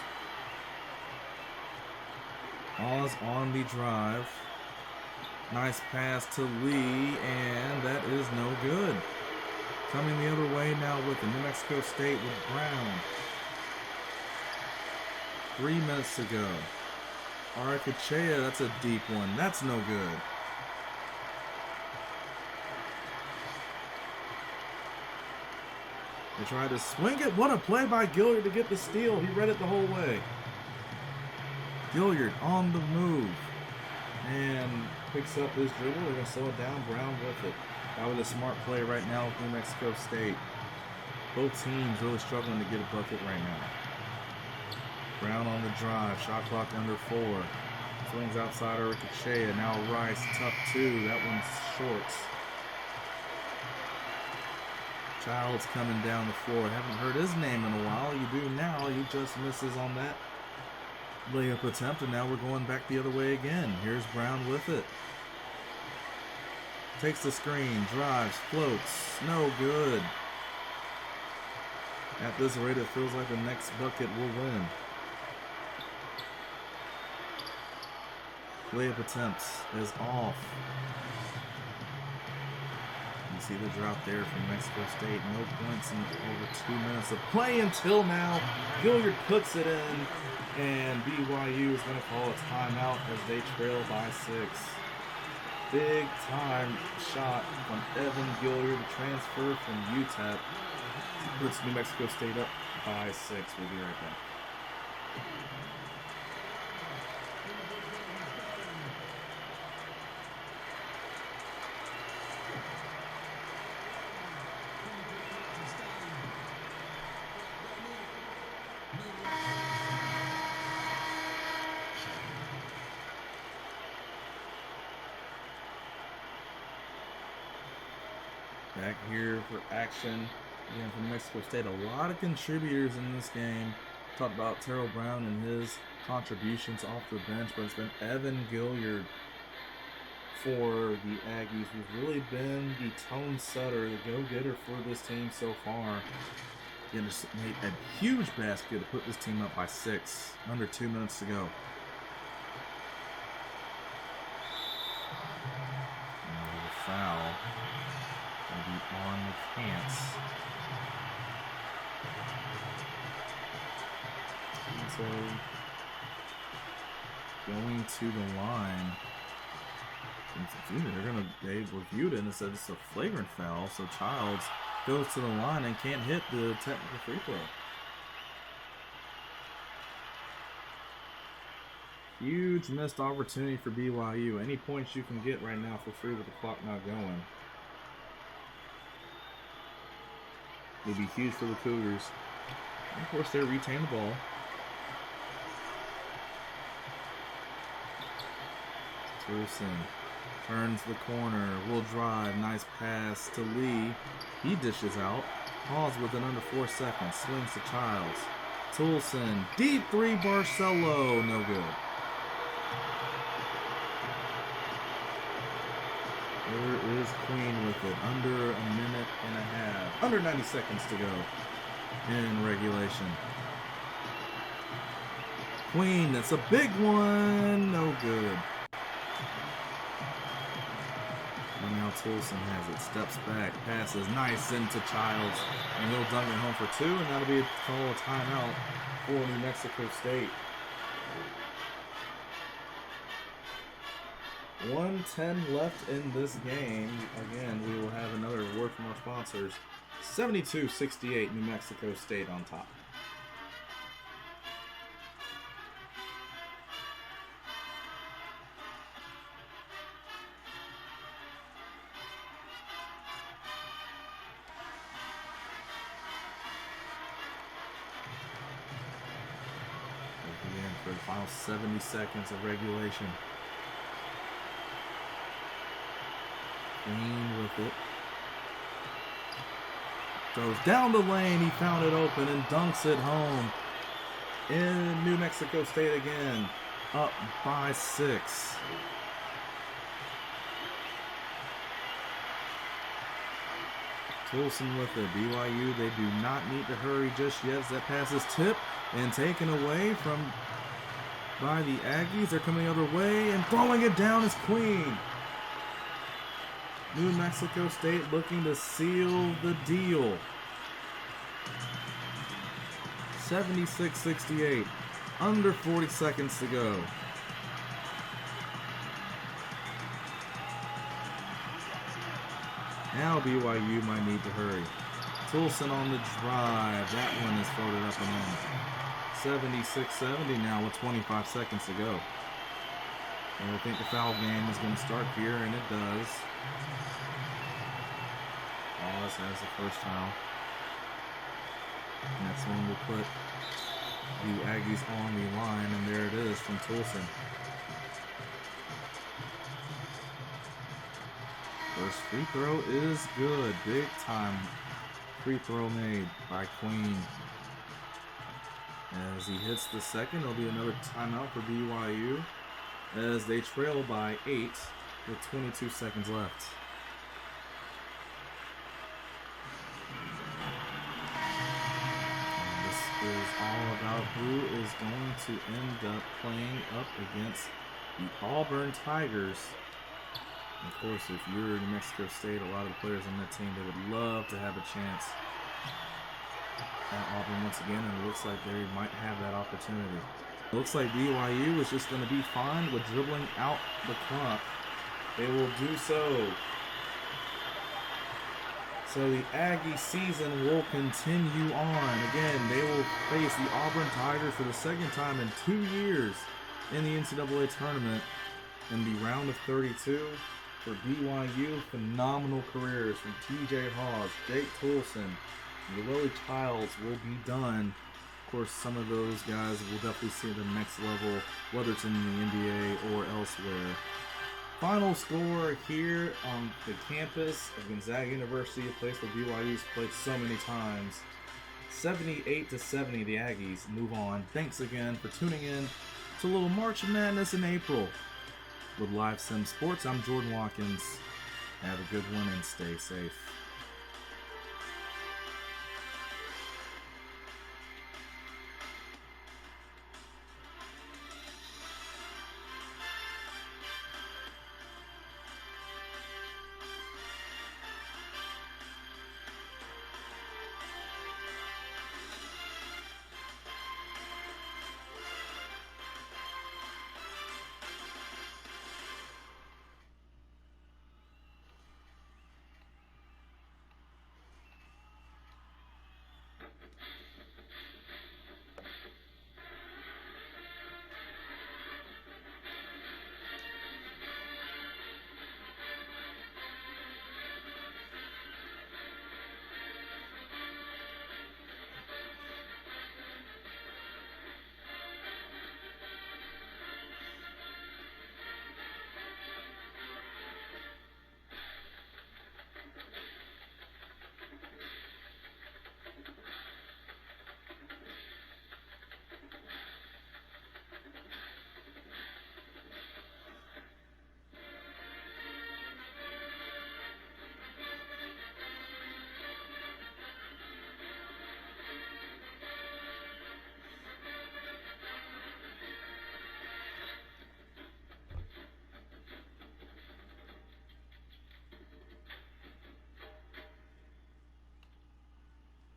Hawes on the drive. Nice pass to Lee, and that is no good. Coming the other way now with the New Mexico State with Brown. 3 minutes to go. Arikachea, that's a deep one. That's no good. They tried to swing it. What a play by Gilliard to get the steal. He read it the whole way. Gilliard on the move. And picks up his dribble. They're going to slow it down. Brown with it. That was a smart play right now with New Mexico State. Both teams really struggling to get a bucket right now. Brown on the drive. Shot clock under 4. Swings outside Arikachea. Now Rice. Tough 2. That one's short. Childs coming down the floor. Haven't heard his name in a while. You do now. He just misses on that layup attempt, and now we're going back the other way again. Here's Brown with it. Takes the screen, drives, floats, no good. At this rate, it feels like the next bucket will win. Layup attempts is off. You see the drop there from Mexico State. No points in over 2 minutes of play until now. Gilliard puts it in, and BYU is going to call a timeout as they trail by 6. Big time shot from Evan Gilliard, the transfer from UTEP. Puts New Mexico State up by 6. We'll be right back. Back here for action again from Mexico State. A lot of contributors in this game. Talked about Terrell Brown and his contributions off the bench, but it's been Evan Gilliard for the Aggies, who's really been the tone setter, the go-getter for this team so far. He just made a huge basket to put this team up by 6. Under 2 minutes to go. Foul. Gonna be on the Cants. And so going to the line. They reviewed it and it said it's a flagrant foul. So Childs goes to the line and can't hit the technical free throw. Huge missed opportunity for BYU. Any points you can get right now for free with the clock not going. It'll be huge for the Cougars. And of course, they retain the ball. Toulson turns the corner, will drive, nice pass to Lee. He dishes out. Hawes with it under 4 seconds, swings to Childs. Toulson, deep 3, Barcelo, no good. There is Queen with it, under a minute and a half, under 90 seconds to go. in regulation. Queen, that's a big one. No good. And now Toulson has it. Steps back. Passes nice into Childs. And he'll dunk it home for 2. And that'll be a call of timeout for New Mexico State. 1:10 left in this game. Again, we will have another word from our sponsors. 72-68, New Mexico State on top. Again, for the final 70 seconds of regulation. Green with it. Goes down the lane. He found it open and dunks it home. In New Mexico State again. Up by 6. Toulson with it. BYU, they do not need to hurry just yet as that pass is tipped and taken away by the Aggies. They're coming the other way and throwing it down is Queen. New Mexico State looking to seal the deal. 76-68. Under 40 seconds to go. Now BYU might need to hurry. Toulson on the drive. That one is floated up and in. 76-70 now with 25 seconds to go. And I think the foul game is going to start here, and it does. Wallace has the first foul. Next one will put the Aggies on the line, and there it is from Toulson. First free throw is good. Big time free throw made by Queen. As he hits the second, there'll be another timeout for BYU as they trail by 8 with 22 seconds left. And this is all about who is going to end up playing up against the Auburn Tigers. Of course, if you're in New Mexico State, a lot of the players on that team, they would love to have a chance at Auburn once again, and it looks like they might have that opportunity. It looks like BYU is just going to be fine with dribbling out the clock. They will do so. So the Aggie season will continue on. Again, they will face the Auburn Tigers for the second time in 2 years in the NCAA tournament in the round of 32. For BYU, phenomenal careers from TJ Hawes, Jake Toulson, and Willie Childs will be done. Of course, some of those guys will definitely see at the next level, whether it's in the NBA or elsewhere. Final score here on the campus of Gonzaga University, a place where BYU's played so many times. 78-70, the Aggies move on. Thanks again for tuning in to a little March Madness in April. With Live Sim Sports, I'm Jordan Watkins. Have a good one and stay safe.